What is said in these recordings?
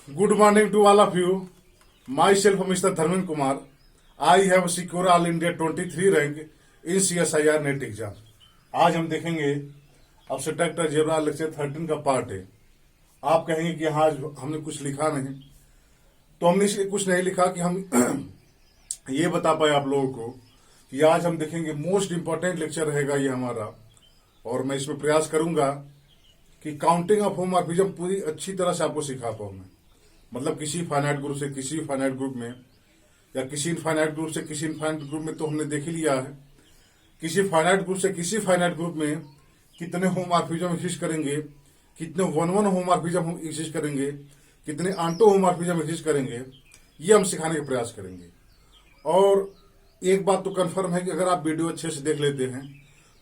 Good morning to all of you. Myself, Mr. Dharmin Kumar. I have secured All India 23 rank in CSIR net exam. आज हम देखेंगे अब से doctor zebra lecture 13 का part है. आप कहेंगे कि हाँ हमने कुछ लिखा नहीं, तो हमने इसलिए कुछ नहीं लिखा कि हम ये बता पाए आप लोगों को कि आज हम देखेंगे मोस्ट इंपॉर्टेंट लेक्चर रहेगा ये हमारा. और मैं इसमें प्रयास करूंगा कि काउंटिंग ऑफ होमोमॉर्फिज्म पूरी अच्छी तरह से आपको सिखा पाऊं मैं. मतलब किसी फाइनाइट ग्रुप से किसी फाइनाइट ग्रुप में, या किसी इनफाइनाइट ग्रुप से किसी इनफाइनाइट ग्रुप में, तो हमने देख ही लिया है. किसी फाइनाइट ग्रुप से किसी फाइनाइट ग्रुप में कितने होमोमॉर्फिज्म एग्जिस्ट करेंगे, कितने वन होमोमॉर्फिज्म एग्जिस्ट करेंगे, कितने आंटो होमोमॉर्फिज्म एग्जिस्ट करेंगे, ये हम सिखाने का प्रयास करेंगे. और एक बात तो कंफर्म है कि अगर आप वीडियो अच्छे से देख लेते हैं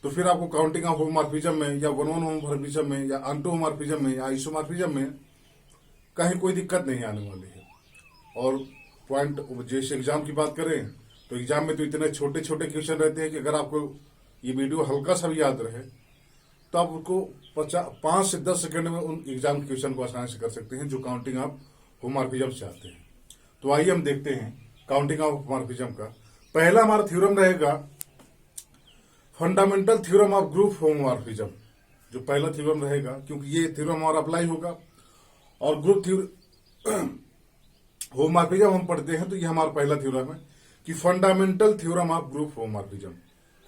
तो फिर आपको काउंटिंग ऑफ होमोमॉर्फिज्म में, या वन होमोमॉर्फिज्म में, या आंटो होमोमॉर्फिज्म में, या आइसोमॉर्फिज्म में कहीं कोई दिक्कत नहीं आने वाली है. और पॉइंट जैसे एग्जाम की बात करें तो एग्जाम में तो इतने छोटे छोटे क्वेश्चन रहते हैं कि अगर आपको ये वीडियो हल्का सा भी याद रहे तो आप उसको 5 से 10 सेकंड में उन एग्जाम क्वेश्चन को आसानी से कर सकते हैं जो काउंटिंग ऑफ होमोमॉर्फिज्म चाहते हैं. तो आइए हम देखते हैं काउंटिंग ऑफ होमोमॉर्फिज्म का. पहला हमारा थ्योरम रहेगा fundamental theorem of group homomorphism. जो पहला थ्योरम रहेगा, क्योंकि ये थ्योरम हमारा अप्लाई होगा और ग्रुप होमोमॉर्फिज्म हम पढ़ते हैं, तो ये हमारा पहला थ्योरम है कि fundamental theorem of group homomorphism.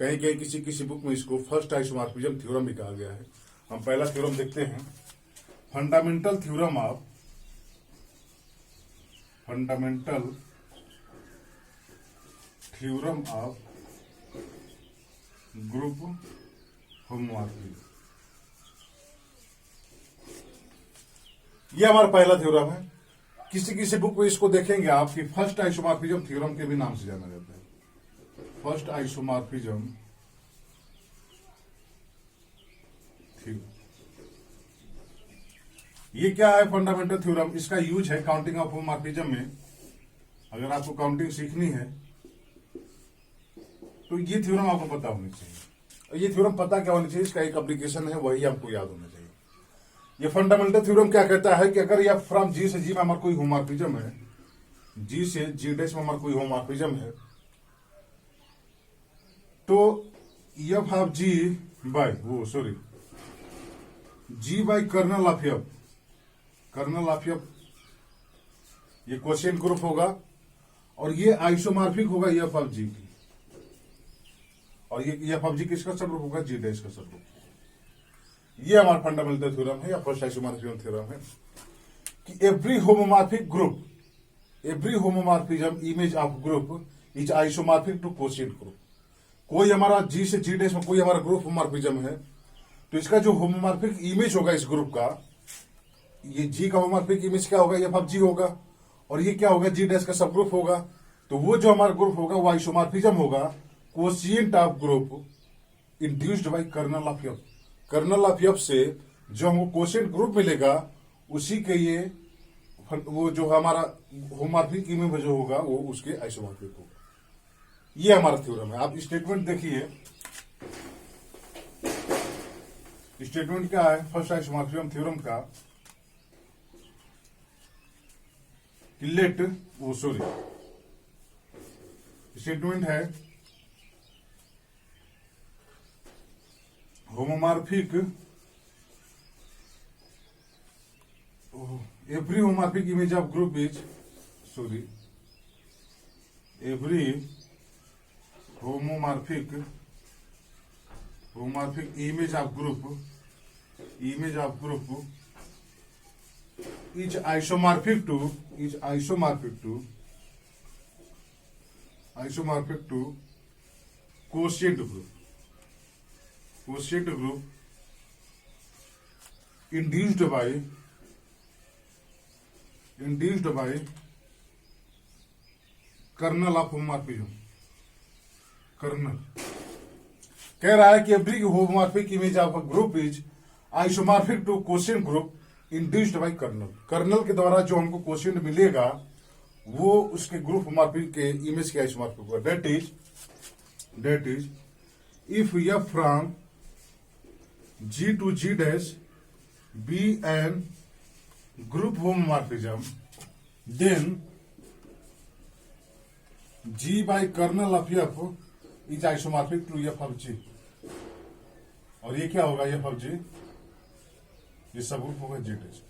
कहीं कहीं किसी किसी बुक में इसको फर्स्ट आइसोमॉर्फिज्म थ्योरम भी कहा गया है. हम पहला थ्योरम देखते हैं. Fundamental theorem of group homomorphism. यह हमारा पहला थ्योरम है. किसी किसी बुक में इसको देखेंगे आप कि फर्स्ट आइसोमॉर्फिज्म थ्योरम के भी नाम से जाना जाता है. First isomorphism theorem. ये क्या है फंडामेंटल थ्योरम? इसका यूज है काउंटिंग ऑफ होमोमॉर्फिज्म में. अगर आपको काउंटिंग सीखनी है तो ये थ्योरम आपको पता होनी चाहिए. ये थ्योरम पता क्या होनी चाहिए? इसका एक एप्लीकेशन है, वही आपको याद होना चाहिए. ये फंडामेंटल थ्योरम क्या कहता है कि अगर यह फ्रॉम जी से जी में हमारा कोई होमोमॉर्फिज्म है, जी से जी डैश में हमारा कोई होमोमॉर्फिज्म है, तो F of G by G by kernel of F. Kernel of F ये क्वोशिएंट ग्रुप होगा और ये आइसोमॉर्फिक होगा एफ ऑफ जी की. और ये एफ ऑफ जी किसका सबग्रुप होगा? जी डैश का सबग्रुप. ये हमारा फंडामेंटल थ्योरम है या फर्स्ट आइसोमॉर्फिज्म थ्योरम है कि every homomorphism image of group is isomorphic to quotient group. कोई हमारा जी से जी डैश में कोई हमारा ग्रुप होमोमॉर्फिज्म है, तो इसका जो होमोमॉर्फिक इमेज होगा इस ग्रुप का, ये जी का होमोमॉर्फिक इमेज क्या होगा? एफ ऑफ जी होगा. और ये क्या होगा? जी डैश का सब ग्रुप होगा. तो वो जो हमारा ग्रुप होगा वो आइसोमॉर्फिज्म होगा quotient of group induced by kernel of F. Kernel of F से जो हमको क्वोशिएंट ग्रुप मिलेगा उसी के ये वो जो हमारा होमोमॉर्फिक इमेज जो होगा वो उसके आइसोमॉर्फिक होगा. ये हमारा थ्योरम है. आप स्टेटमेंट देखिए. स्टेटमेंट क्या है फर्स्ट आइसोमॉर्फिज्म थ्योरम का? स्टेटमेंट है homomorphic every homomorphic image of group is every homomorphic image of group is isomorphic to quotient group induced by kernel of homomorphism. Kernel कह रहा है कि every homomorphic image of a group is isomorphic to quotient group induced by kernel. Kernel के द्वारा जो हमको quotient मिलेगा वो उसके ग्रुप होमोमॉर्फिक के इमेज के आइसोमॉर्फिक होगा. That is if f from g to g dash be an group homomorphism, then G by kernel of F is isomorphic to F of G. और ये क्या होगा F of G? ये subgroup होगा G test.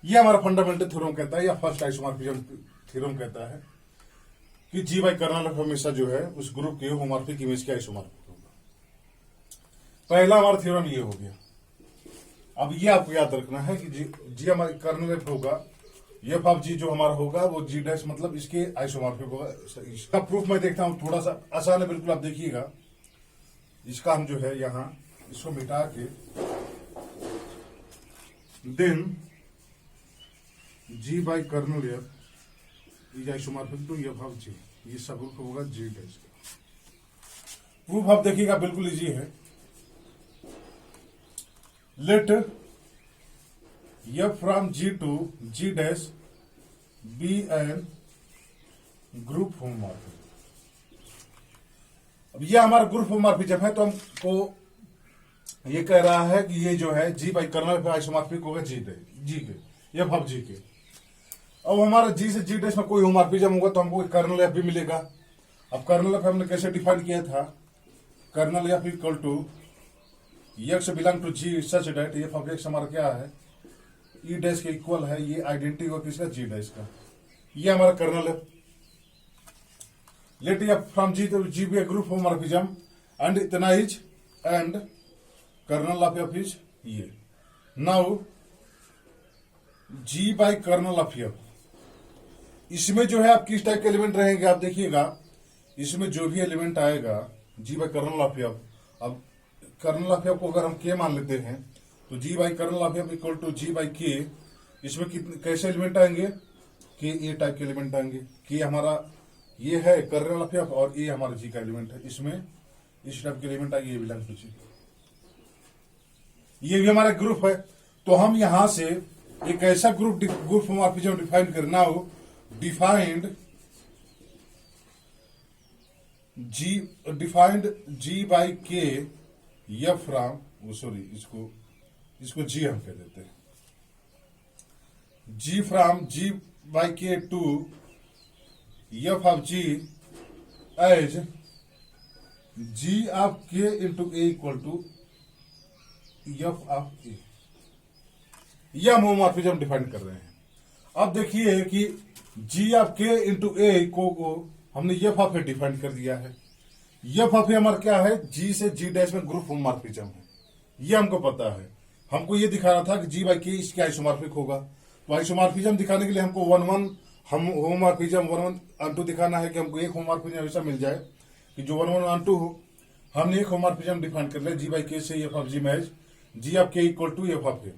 ये हमारा fundamental theorem कहता है या फर्स्ट आइसोमॉर्फिज्म थ्योरम कहता है कि G by कर्नल ऑफ हमेशा जो है उस ग्रुप के होमोमॉर्फिक इमेज के आइसोमॉर्फिक होगा। पहला हमारा थ्योरम ये हो गया। अब ये आपको याद रखना है कि जी हमारे कर्नल एफ होगा, एफ ऑफ जी जो हमारा होगा वो जी डैश मतलब इसके आइसोमॉर्फिक होगा। इसका प्रूफ मैं देखता हूं, थोड़ा सा आसान है बिल्कुल, आप देखिएगा। इसका हम जो है यहां इसको मिटा के then G by kernel F is isomorphic to F of G, ये सब होगा जी डैश का। प्रूफ आप देखिएगा बिल्कुल इजी है। Let F from G to G dash be an group homomorphism। अब ये हमारा ग्रुप होमोमॉर्फिज्म है, तो हमको ये कह रहा है कि ये जो है G बाई कर्नल पे आइसोमॉर्फिक होगा जी के एफ ऑफ जी के। अब हमारा G से G डैश में कोई होमोमॉर्फिज्म होगा तो हमको कर्नल एफ भी मिलेगा। अब कर्नल एफ हमने कैसे डिफाइन किया था? Kernel F equal to X belong to G such that F of X हमारा क्या है? ई डैश के इक्वल है। ये आइडेंटिटी होगा किसका? जी डैश का। ये हमारा कर्नल है। Let F from G to G be a group homomorphism and इतना is and kernel of F is ये। Now G by kernel of F, इसमें जो है आप किस टाइप के एलिमेंट रहेंगे आप देखिएगा। इसमें जो भी एलिमेंट आएगा G by kernel of F, अब कर्नल ऑफ एफ को अगर हम के मान लेते हैं तो G by kernel of F equal to G by K. इसमें कितने कैसे एलिमेंट आएंगे? के ए टाइप के एलिमेंट आएंगे। के हमारा ये है कर्नल ऑफ एफ और ए हमारा जी का एलिमेंट है। इसमें इस टाइप के एलिमेंट आएंगे, ये बिलोंग टू जी। ये भी हमारा ग्रुप है। तो हम यहां से एक ऐसा ग्रुप होमोमॉर्फिज्म डिफाइन करना हो, defined G by K F from sorry इसको जी हम कह देते हैं। G from G by K to F of G as G of K into A equal to F of A. यह हम homomorphism define कर रहे हैं। अब देखिए कि जी ऑफ के इंटू ए को हमने एफ ऑफ ए डिफाइन कर दिया है। एफ ऑफ ए हमारा क्या है? जी से जी डैश में ग्रुप होमोमॉर्फिज्म है, ये हमको पता है। हमको ये दिखाना था कि जी बाई के इसके आइसोमॉर्फिक होगा। तो आइसोमॉर्फिज्म दिखाने के लिए हमको हम होमोमॉर्फिज्म 1-1 दिखाना है कि हमको एक होमोमॉर्फिज्म ऐसा मिल जाए कि जो 1-1 हो। हमने एक होमोमॉर्फिज्म डिफाइन कर लिया जी बाई के से F of G match G of K equal to F of A.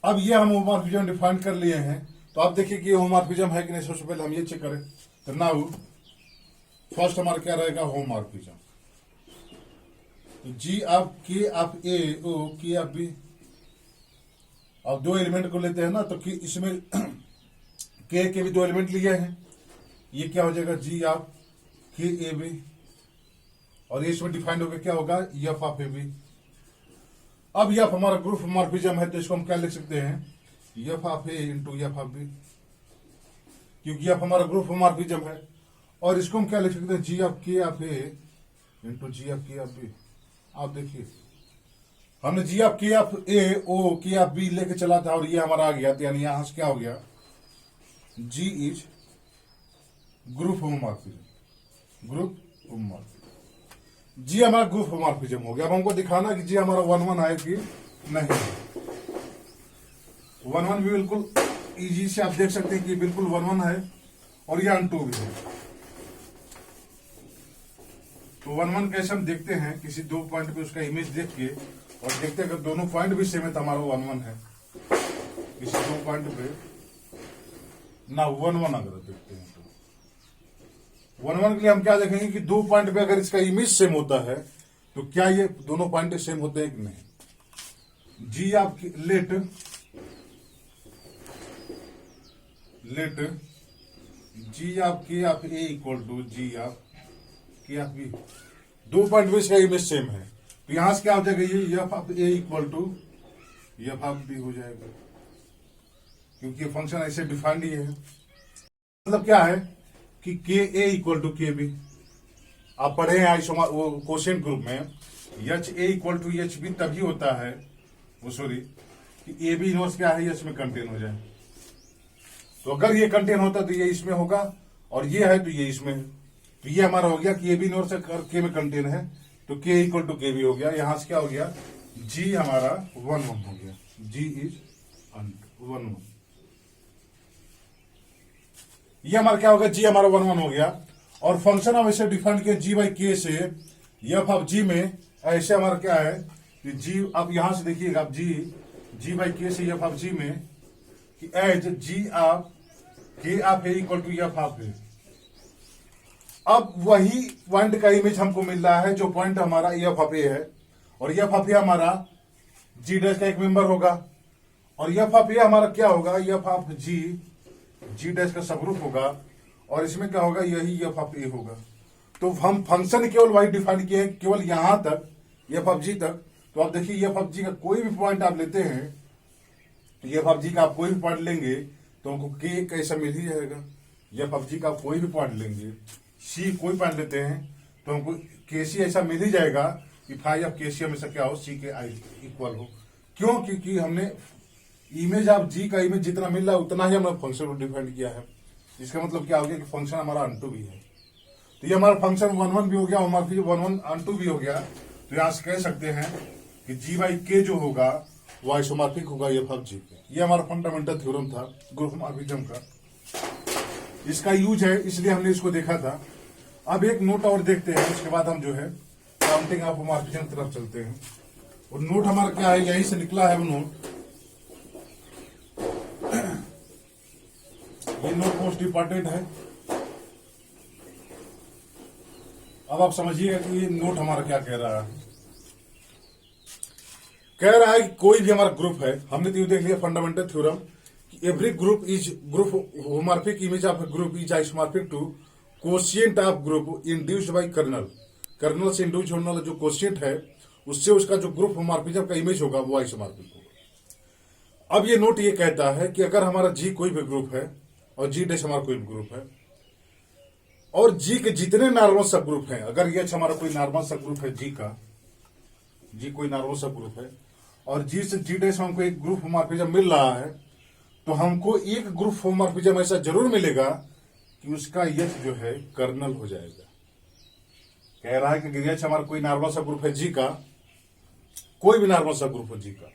अब ये हम होमोमॉर्फिज्म डिफाइन कर लिए हैं, तो आप देखिए कि ये होमोमॉर्फिज्म है कि नहीं। सबसे पहले हम ये चेक करें। तो नाउ फर्स्ट हमारा क्या रहेगा? होमोमॉर्फिज्म। तो जी ऑफ के ऑफ ए ओ के ऑफ बी। अब दो एलिमेंट को लेते हैं ना, तो कि इसमें के भी दो एलिमेंट लिए हैं। ये क्या हो जाएगा? जी ऑफ के ए बी, और ये इसमें डिफाइंड होकर क्या होगा? F of A B. अब एफ हमारा ग्रुप होमोमॉर्फिज्म है, तो इसको हम क्या लिख सकते हैं? F of A into F of B, क्योंकि एफ हमारा ग्रुप होमोमॉर्फिज्म है। और इसको हम क्या लिख सकते हैं? G of K of A into G of K of B. आप देखिए हमने जी ऑफ के ऑफ ए ओ के ऑफ बी लेके चला था और ये हमारा आ गया, तो यानी यहां से क्या हो गया? G is group homomorphism. Group homomorphism G हमारा ग्रुप होमोमॉर्फिज्म हो गया। अब हमको दिखाना कि जी हमारा 1-1 है कि नहीं। 1-1 भी बिल्कुल इजी से आप देख सकते हैं कि बिल्कुल 1-1 है, और ये अनटू भी है। तो 1-1 कैसे हम देखते हैं? किसी दो पॉइंट पे उसका इमेज देख के और देखते हैं अगर दोनों पॉइंट भी सेम है तो हमारा 1-1 है। किसी दो पॉइंट पे ना 1-1 अगर देखते हैं तो 1-1 के लिए हम क्या देखेंगे कि दो पॉइंट पे अगर इसका इमेज सेम होता है तो क्या ये दोनों पॉइंट सेम होते हैं कि नहीं। जी आप let G of K of A equal to G of K of B. दो पॉइंट पे इसका इमेज सेम है, तो यहां से क्या हो जाएगा? ये F of A equal to F of B हो जाएगा। क्योंकि ये फंक्शन ऐसे डिफाइंड ही है। मतलब क्या है कि K A equal to K B, आप पढ़े हैं वो क्वेश्चन ग्रुप में, H A equal to H B तभी होता है, वो सॉरी कि ए बी इनवर्स क्या है, एच में कंटेन हो जाए। तो अगर ये कंटेन होता तो ये इसमें होगा, और ये है तो ये इसमें है। तो ये हमारा हो गया कि ए बी इनवर्स के में कंटेन है, तो के इक्वल टू के बी हो गया। यहां से क्या हो गया, जी हमारा 1 1 हो गया, जी इज 1 1। ये हमारा क्या हो गया, जी हमारा 1 1 हो गया। और फंक्शन हम ऐसे डिफाइन किया जी बाई के से, एफ ऑफ जी में ऐसे हमारा क्या है कि जी, आप यहां से देखिएगा, आप जी बाई के से एफ ऑफ जी में कि as G of K of A equal to F of A. अब वही पॉइंट का इमेज हमको मिल रहा है जो पॉइंट हमारा एफ ऑफ ए है, और एफ ऑफ ए हमारा जी डैश का एक मेंबर होगा, और एफ ऑफ ए हमारा क्या होगा, एफ ऑफ जी डैश का सबग्रुप होगा, और इसमें क्या होगा, यही एफ ऑफ ए होगा। तो हम फंक्शन केवल वही डिफाइन किए हैं, केवल यहां तक एफ ऑफ जी तक। तो आप देखिए एफ ऑफ जी का कोई भी पॉइंट आप लेते हैं, एफ ऑफ जी का आप कोई भी पॉइंट लेंगे तो हमको के कैसा मिल ही जाएगा। एफ ऑफ जी का कोई भी पॉइंट लेंगे, सी कोई पॉइंट लेते हैं तो हमको के सी ऐसा मिल ही जाएगा कि फाई ऑफ के सी हमेशा क्या हो, सी के आई इक्वल हो। क्यों, क्योंकि हमने इमेज ऑफ जी का इमेज जितना मिल रहा है उतना ही हमने फंक्शन को डिफाइन किया है। इसका मतलब क्या हो गया कि फंक्शन हमारा अनटू भी है। तो ये हमारा फंक्शन 1 1 भी हो गया, हमारा फिर 1 1 अनटू भी हो गया। तो यहां से कह सकते हैं कि जी बाई के जो होगा वो आइसोमॉर्फिक होगा एफ ऑफ जी के। ये हमारा फंडामेंटल थ्योरम था ग्रुप होमोमॉर्फिज्म का, इसका यूज है, इसलिए हमने इसको देखा था। अब एक नोट और देखते हैं, उसके बाद हम जो है काउंटिंग ऑफ होमोमॉर्फिज्म की तरफ चलते हैं। और नोट हमारा क्या है, यहीं से निकला है वो नोट। ये नोट मोस्ट इंपॉर्टेंट है। अब आप समझिएगा कि ये नोट हमारा क्या कह रहा है। कह रहा है कि कोई भी हमारा ग्रुप है, हमने तो देख लिया fundamental theorem, every group is group homomorphic image of group is isomorphic to quotient of group induced by kernel. Kernel से इंड्यूस होने वाला जो कोशिएंट है उससे उसका जो ग्रुप होमोमॉर्फिज्म का इमेज होगा वो आइसोमॉर्फिक होगा। अब ये नोट ये कहता है कि अगर हमारा जी कोई भी ग्रुप है और जी डैश हमारा कोई भी ग्रुप है, और जी के जितने नॉर्मल सब ग्रुप हैं, अगर ये हमारा कोई नॉर्मल सब ग्रुप है जी का, जी कोई नॉर्मल सब ग्रुप है और जी से जी डैश हमको एक ग्रुप होमोमॉर्फिज्म मिल रहा है, तो हमको एक ग्रुप होमोमॉर्फिज्म ऐसा जरूर मिलेगा कि उसका यच जो है कर्नल हो जाएगा। कह रहा है कि यच हमारा कोई नॉर्मल सब ग्रुप है जी का, कोई भी नॉर्मल सब ग्रुप है जी का,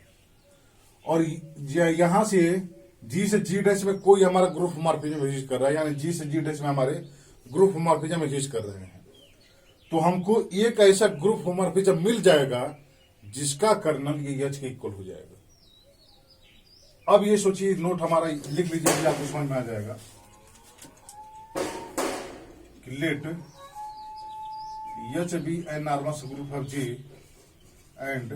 और यहां से जी से जी डैश में कोई हमारा ग्रुप होमोमॉर्फिज्म एग्जिस्ट कर रहा है, यानी जी से जी डैश में हमारे ग्रुप होमोमॉर्फिज्म एग्जिस्ट कर रहे हैं, तो हमको एक ऐसा ग्रुप होमोमॉर्फिज्म मिल जाएगा जिसका कर्नल ये एच के इक्वल हो जाएगा। अब ये सोचिए, नोट हमारा लिख लीजिए, आपको समझ में आ जाएगा कि let H be an normal group of G and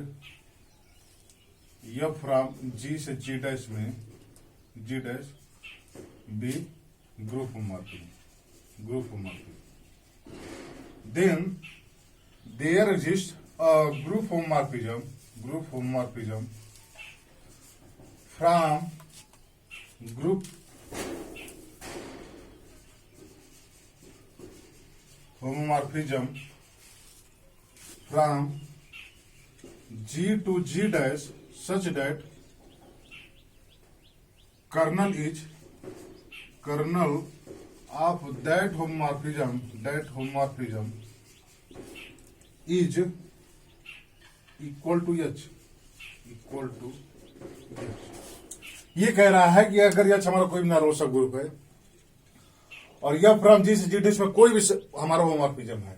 F from G से जी डैश में G dash be group homomorphism, then there exists a group homomorphism from group homomorphism from G to G dash such that kernel of that homomorphism is equal to h। ये कह रहा है कि अगर यह हमारा कोई भी नॉर्मल सब ग्रुप है और यह फ्रॉम जी से जी डैश में कोई भी हमारा होमोमॉर्फिज्म है,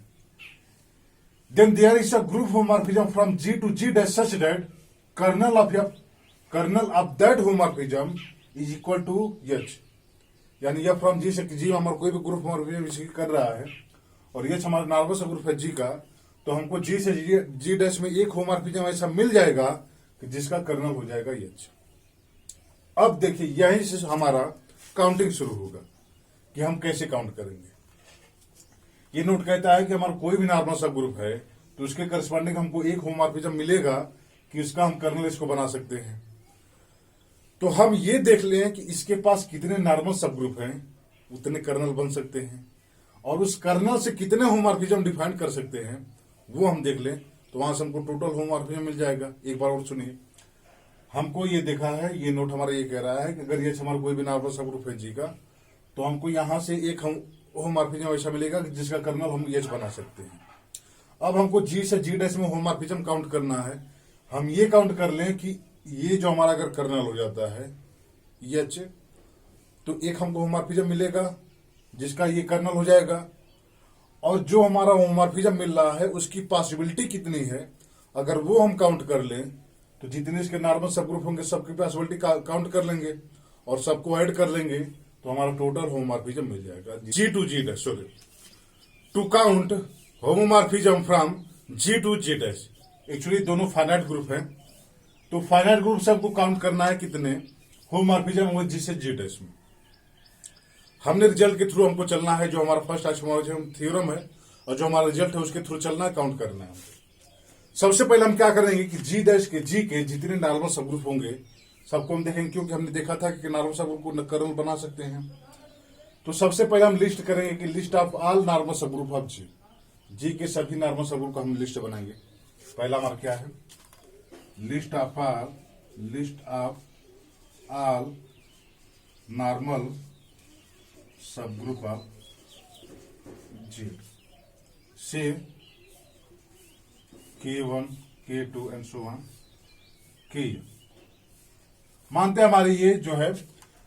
then there is a group homomorphism from G to G dash such that kernel of that homomorphism is equal to H. यानी यह फ्रॉम जी से जी हमारा कोई भी ग्रुप होमोमॉर्फिज्म कर रहा है और यह हमारा नॉर्मल सब ग्रुप है जी का, तो हमको जी से जी डैश में एक होमोमॉर्फिज्म ऐसा मिल जाएगा कि जिसका कर्नल हो जाएगा एच। अब देखिए यहीं से हमारा काउंटिंग शुरू होगा कि हम कैसे काउंट करेंगे। ये नोट कहता है कि हमारा कोई भी नॉर्मल सब ग्रुप है तो उसके करस्पॉन्डिंग हमको एक होमोमॉर्फिज्म मिलेगा कि उसका हम कर्नल इसको बना सकते हैं। तो हम ये देख लें कि इसके पास कितने नॉर्मल सब ग्रुप हैं, उतने कर्नल बन सकते हैं, और उस कर्नल से कितने होमोमॉर्फिज्म डिफाइन कर सकते हैं वो हम देख लें, तो वहां से हमको टोटल होमोमॉर्फिज्म मिल जाएगा। एक बार और सुनिए, हमको ये देखा है, ये नोट हमारा ये कह रहा है कि अगर ये हमारा कोई भी नॉर्मल सब ग्रुप है जी का, तो हमको यहां से एक होमोमॉर्फिज्म ऐसा मिलेगा जिसका कर्नल हम एच बना सकते हैं। अब हमको जी से जी डैश में होमोमॉर्फिज्म काउंट करना है। हम ये काउंट कर लें कि ये जो हमारा अगर कर्नल हो जाता है एच, तो एक हमको होमोमॉर्फिज्म मिलेगा जिसका ये कर्नल हो जाएगा, और जो हमारा होमोमॉर्फिज्म मिल रहा है उसकी पॉसिबिलिटी कितनी है, अगर वो हम काउंट कर लें तो जितने इसके नॉर्मल सब ग्रुप होंगे सबकी पॉसिबिलिटी काउंट कर लेंगे और सबको ऐड कर लेंगे, तो हमारा टोटल होमोमॉर्फिज्म मिल जाएगा G to G dash. Sorry, to count homomorphism from G to G dash. Actually दोनों फाइनाइट ग्रुप हैं, तो फाइनाइट ग्रुप सबको काउंट करना है कितने होमोमॉर्फिज्म होंगे जी से जी डैश में। हमने रिजल्ट के थ्रू हमको चलना है, जो हमारा फर्स्ट आइसोमॉर्फिज्म थ्योरम है और जो हमारा रिजल्ट है उसके थ्रू चलना है, काउंट करना है। सबसे पहले हम क्या करेंगे कि जी डैश के जी के जितने नॉर्मल सब ग्रुप होंगे सबको हम देखेंगे, क्योंकि हमने देखा था कि नॉर्मल सब ग्रुप को कर्नल बना सकते हैं। तो सबसे पहले हम लिस्ट करेंगे कि लिस्ट ऑफ ऑल नॉर्मल सब ग्रुप ऑफ जी, जी के सभी नॉर्मल सब ग्रुप का हम लिस्ट बनाएंगे। पहला हमारा क्या है, लिस्ट ऑफ ऑल नॉर्मल सब ग्रुप ऑफ जी से K1, K2 and so on K। मानते हैं हमारी ये जो है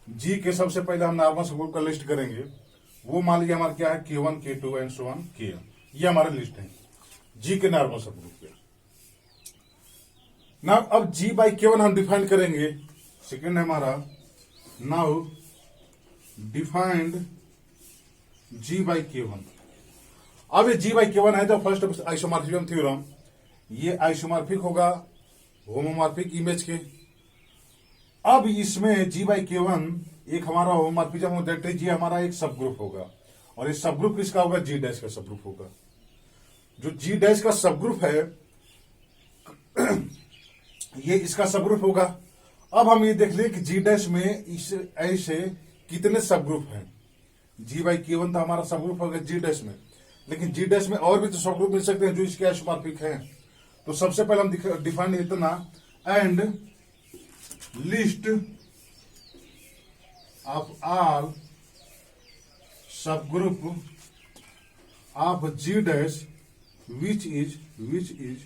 जी के सबसे पहले हम नॉर्मल सब ग्रुप का लिस्ट करेंगे, वो मान लीजिए हमारा क्या है K1, K2 and so on K। ये हमारा लिस्ट है जी के नॉर्मल सब ग्रुप के। नाउ अब जी बाई K1 हम डिफाइन करेंगे। सेकेंड है हमारा now defined G by K1। अब ये जी बाई K1 है तो फर्स्ट आइसोमॉर्फिज्म थ्योरम, ये आइसोमॉर्फिक होगा होमोमॉर्फिक इमेज के। अब इसमें जी बाई K1 एक हमारा होमोमॉर्फिज्म होगा, दैट इज जी हमारा एक सब ग्रुप होगा, और इस सब ग्रुप किसका होगा, जी डैश का सब ग्रुप होगा। जो जी डैश का सब ग्रुप है ये इसका सब ग्रुप होगा। अब हम ये देख लें कि जी डैश में इस ऐसे कितने सब ग्रुप हैं। जी बाई K1 तो हमारा सब ग्रुप होगा जी डैश में, लेकिन जी डैश में और भी तो सब ग्रुप मिल सकते हैं जो इसके आइसोमॉर्फिक हैं। तो सबसे पहले हम डिफाइन इतना, and list of all subgroup of G dash which is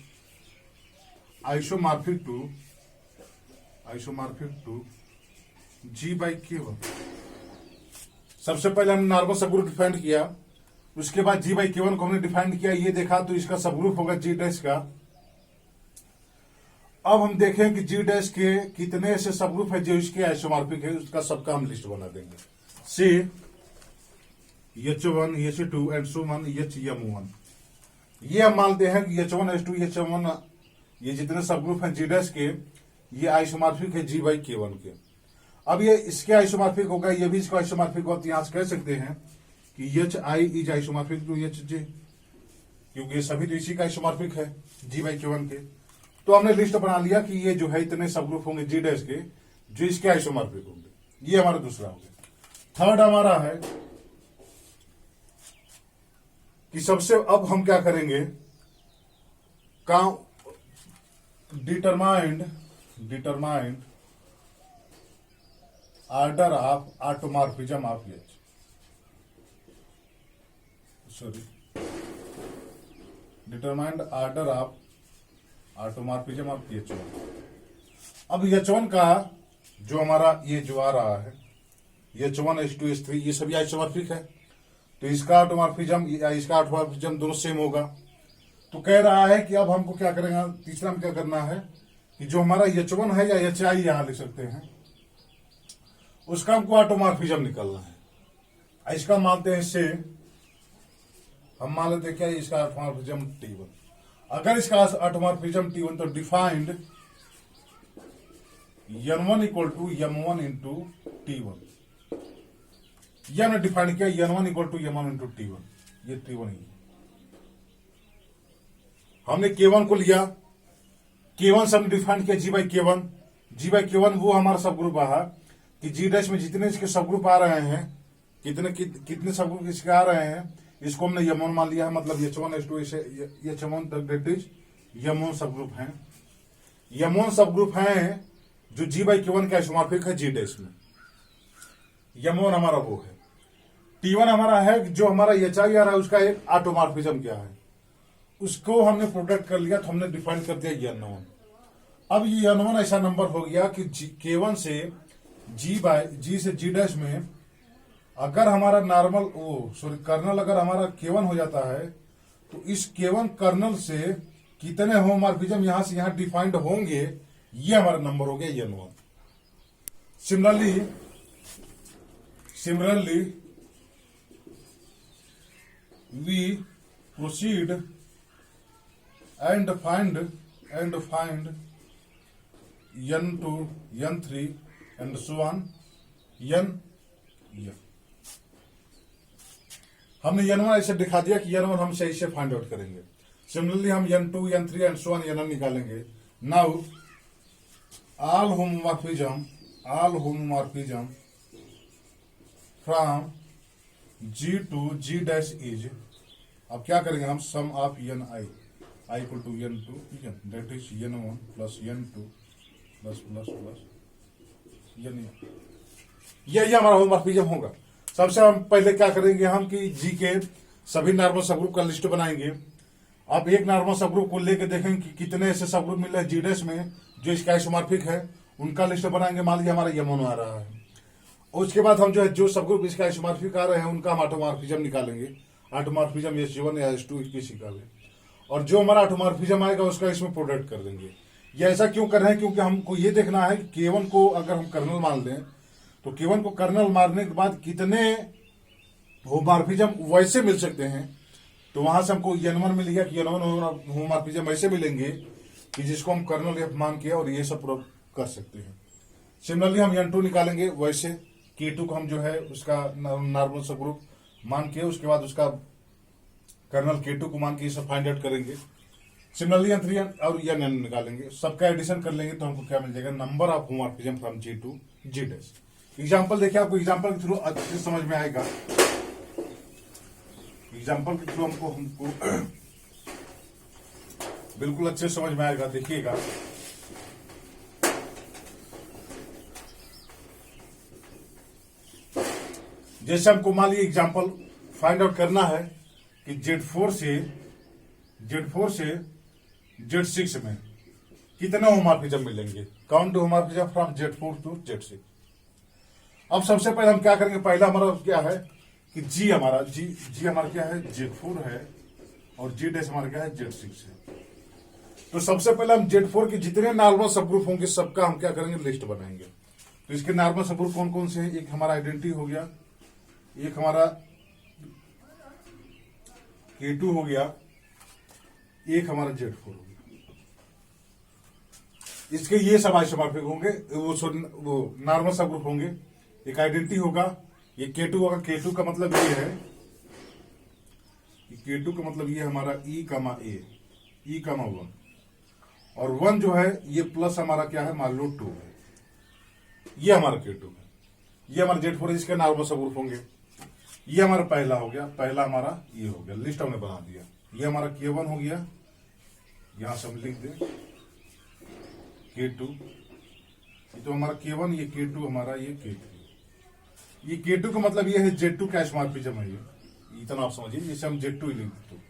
isomorphic to G by K1। सबसे पहले हमने नॉर्मल सब ग्रुप डिफाइन किया, उसके बाद जी बाई K1 को हमने डिफाइन किया, ये देखा तो इसका सब ग्रुप होगा जी डैश का। अब हम देखें कि जी डैश के कितने ऐसे सब ग्रुप है जो इसके आइसोमॉर्फिक है, उसका सबका हम लिस्ट बना देंगे। सी H1, H2 and so on HM1। ये हम मानते हैं कि H1, H2, HM1 ये जितने सब ग्रुप हैं जी डैश के, ये आइसोमॉर्फिक है जी बाई K1 के। अब ये इसके आइसोमॉर्फिक होगा, ये भी इसका आइसोमॉर्फिक होगा, तो यहां से कह सकते हैं कि HI is isomorphic to HJ, क्योंकि ये सभी तो इसी का आइसोमॉर्फिक है जी बाई K1 के। तो हमने लिस्ट बना लिया कि ये जो है इतने सब ग्रुप होंगे जी डैश के जो इसके आइसोमॉर्फिक होंगे। ये हमारा दूसरा हो गया। थर्ड हमारा है कि सबसे अब हम क्या करेंगे, determined order of automorphism of H. Sorry, determined order of automorphism of H1। अब H1 का जो हमारा ये जो आ रहा है H1, H2, H3 ये सभी आइसोमॉर्फिक है, तो इसका ऑटोमॉर्फिज्म या इसका ऑटोमॉर्फिज्म दोनों सेम होगा। तो कह रहा है कि अब हमको क्या करेंगे, तीसरा में क्या करना है कि जो हमारा H1 है या HI यहां लिख सकते हैं, उसका हमको ऑटोमॉर्फिज्म निकालना है। इसका मानते हैं इससे हम मान लेते हैं क्या, इसका ऑटोमॉर्फिज्म T1। अगर इसका ऑटोमॉर्फिज्म T1 तो defined N1 equal to M1 into T1। यह हमने डिफाइंड किया N1 equal to M1 into T1। ये T1 ही हमने K1 को लिया, K1 से हमने डिफाइंड किया जी by K1, ji by K1 वो हमारा सब ग्रुप रहा कि जी डैश में जितने इसके सब ग्रुप आ रहे हैं, कितने सब ग्रुप इसके आ रहे हैं, इसको हमने यमोन मान लिया है। मतलब H1 H2 H1 that is यमोन सब ग्रुप हैं। यमोन सब ग्रुप हैं जो जी बाई K1 का आइसोमॉर्फिक है जी डैश में। यमोन हमारा वो है। T1 हमारा है जो हमारा HI आ रहा है, उसका एक ऑटोमॉर्फिज्म क्या है उसको हमने प्रोटेक्ट कर लिया, तो हमने डिफाइन कर दिया ये अननोन। अब ये अननोन ऐसा नंबर हो गया कि K1 से जी से जी डैश में अगर हमारा कर्नल अगर हमारा K1 हो जाता है, तो इस K1 कर्नल से कितने होमोमॉर्फिज्म यहां से यहां डिफाइंड होंगे, ये हमारा नंबर हो गया ये unknown. Similarly, we proceed and find n2, n3 and so on n। हमने n1 ऐसे दिखा दिया कि n1 हम सही से फाइंड आउट करेंगे। सिमिलरली हम n2, n3 and so on n निकालेंगे। Now all homomorphism from G to G dash is, अब क्या करेंगे हम, sum of n i equal to n2 that is n1 plus n2 plus n। यही हमारा homomorphism होगा। सबसे हम पहले क्या करेंगे हम कि जी के सभी नॉर्मल सबग्रुप का लिस्ट बनाएंगे। अब एक नॉर्मल सबग्रुप को लेके देखेंगे कि कितने ऐसे सबग्रुप मिल रहे हैं जी डैश में जो इसका आइसोमॉर्फिक है, उनका लिस्ट बनाएंगे। मान लीजिए हमारा यमोन आ रहा है, उसके बाद हम जो सबग्रुप इसका आइसोमॉर्फिक आ रहे हैं उनका हम ऑटोमॉर्फिज्म निकालेंगे। ऑटोमॉर्फिज्म H1 या H2 किसी का भी, और जो हमारा ऑटोमॉर्फिज्म आएगा उसका इसमें प्रोडक्ट कर देंगे। ये ऐसा क्यों कर रहे हैं, क्योंकि हमको ये देखना है कि K1 को अगर हम कर्नल मान लें, तो K1 को कर्नल मारने के बाद कितने होमोमॉर्फिज्म वैसे मिल सकते हैं। तो वहां से हमको n1 मिल गया कि n1 होमोमॉर्फिज्म ऐसे मिलेंगे कि जिसको हम कर्नल F मान के और ये सब प्रूव कर सकते हैं। सिमिलरली हम n2 निकालेंगे, वैसे K2 को हम जो है उसका नॉर्मल सब ग्रुप मान के उसके बाद उसका कर्नल K2 को मान के ये सब फाइंड आउट करेंगे। सिमिलरली n3 और n निकालेंगे, सबका एडिशन कर लेंगे तो हमको क्या मिल जाएगा, number of homomorphism from G to G dash. Example देखिए, आपको एग्जाम्पल के थ्रू अच्छे से समझ में आएगा। एग्जाम्पल के थ्रू हमको बिल्कुल अच्छे से समझ में आएगा। देखिएगा, जैसे हमको मान लीजिए एग्जाम्पल फाइंड आउट करना है कि Z4 से Z6 में कितना होमोमॉर्फिज्म मिलेंगे, count homomorphism from Z4 to Z6। अब सबसे पहले हम क्या करेंगे, पहला हमारा क्या है कि जी हमारा क्या है, Z4 है, और G डैश हमारा क्या है, Z6 है। तो सबसे पहले हम Z4 के जितने नॉर्मल सब ग्रुप होंगे सबका हम क्या करेंगे, लिस्ट बनाएंगे। तो इसके नॉर्मल सब ग्रुप कौन कौन से हैं, एक हमारा आइडेंटिटी हो गया, एक हमारा K2 हो गया, एक हमारा Z4 हो गया। इसके ये सब आइसोमॉर्फिक होंगे, वो नॉर्मल सब ग्रुप होंगे। एक आइडेंटिटी होगा, ये K2 होगा। K2 का मतलब ये है, K2 का मतलब ये हमारा E, A, E, 1, और 1 जो है ये प्लस हमारा क्या है, मान लो 2 है। ये हमारा K2 है, ये हमारा Z4 है, इसके नॉर्मल सब ग्रुप होंगे। ये हमारा पहला हो गया, पहला हमारा ये हो गया, लिस्ट हमने बना दिया। ये हमारा K1 हो गया, यहां से हम लिख दें K2, ये तो हमारा K1, ये K2 हमारा, ये K3। ये K2 का मतलब ये है Z2 का आइसोमॉर्फिज्म है, ये इतना आप समझिए, जैसे हम Z2 ही लिख दो,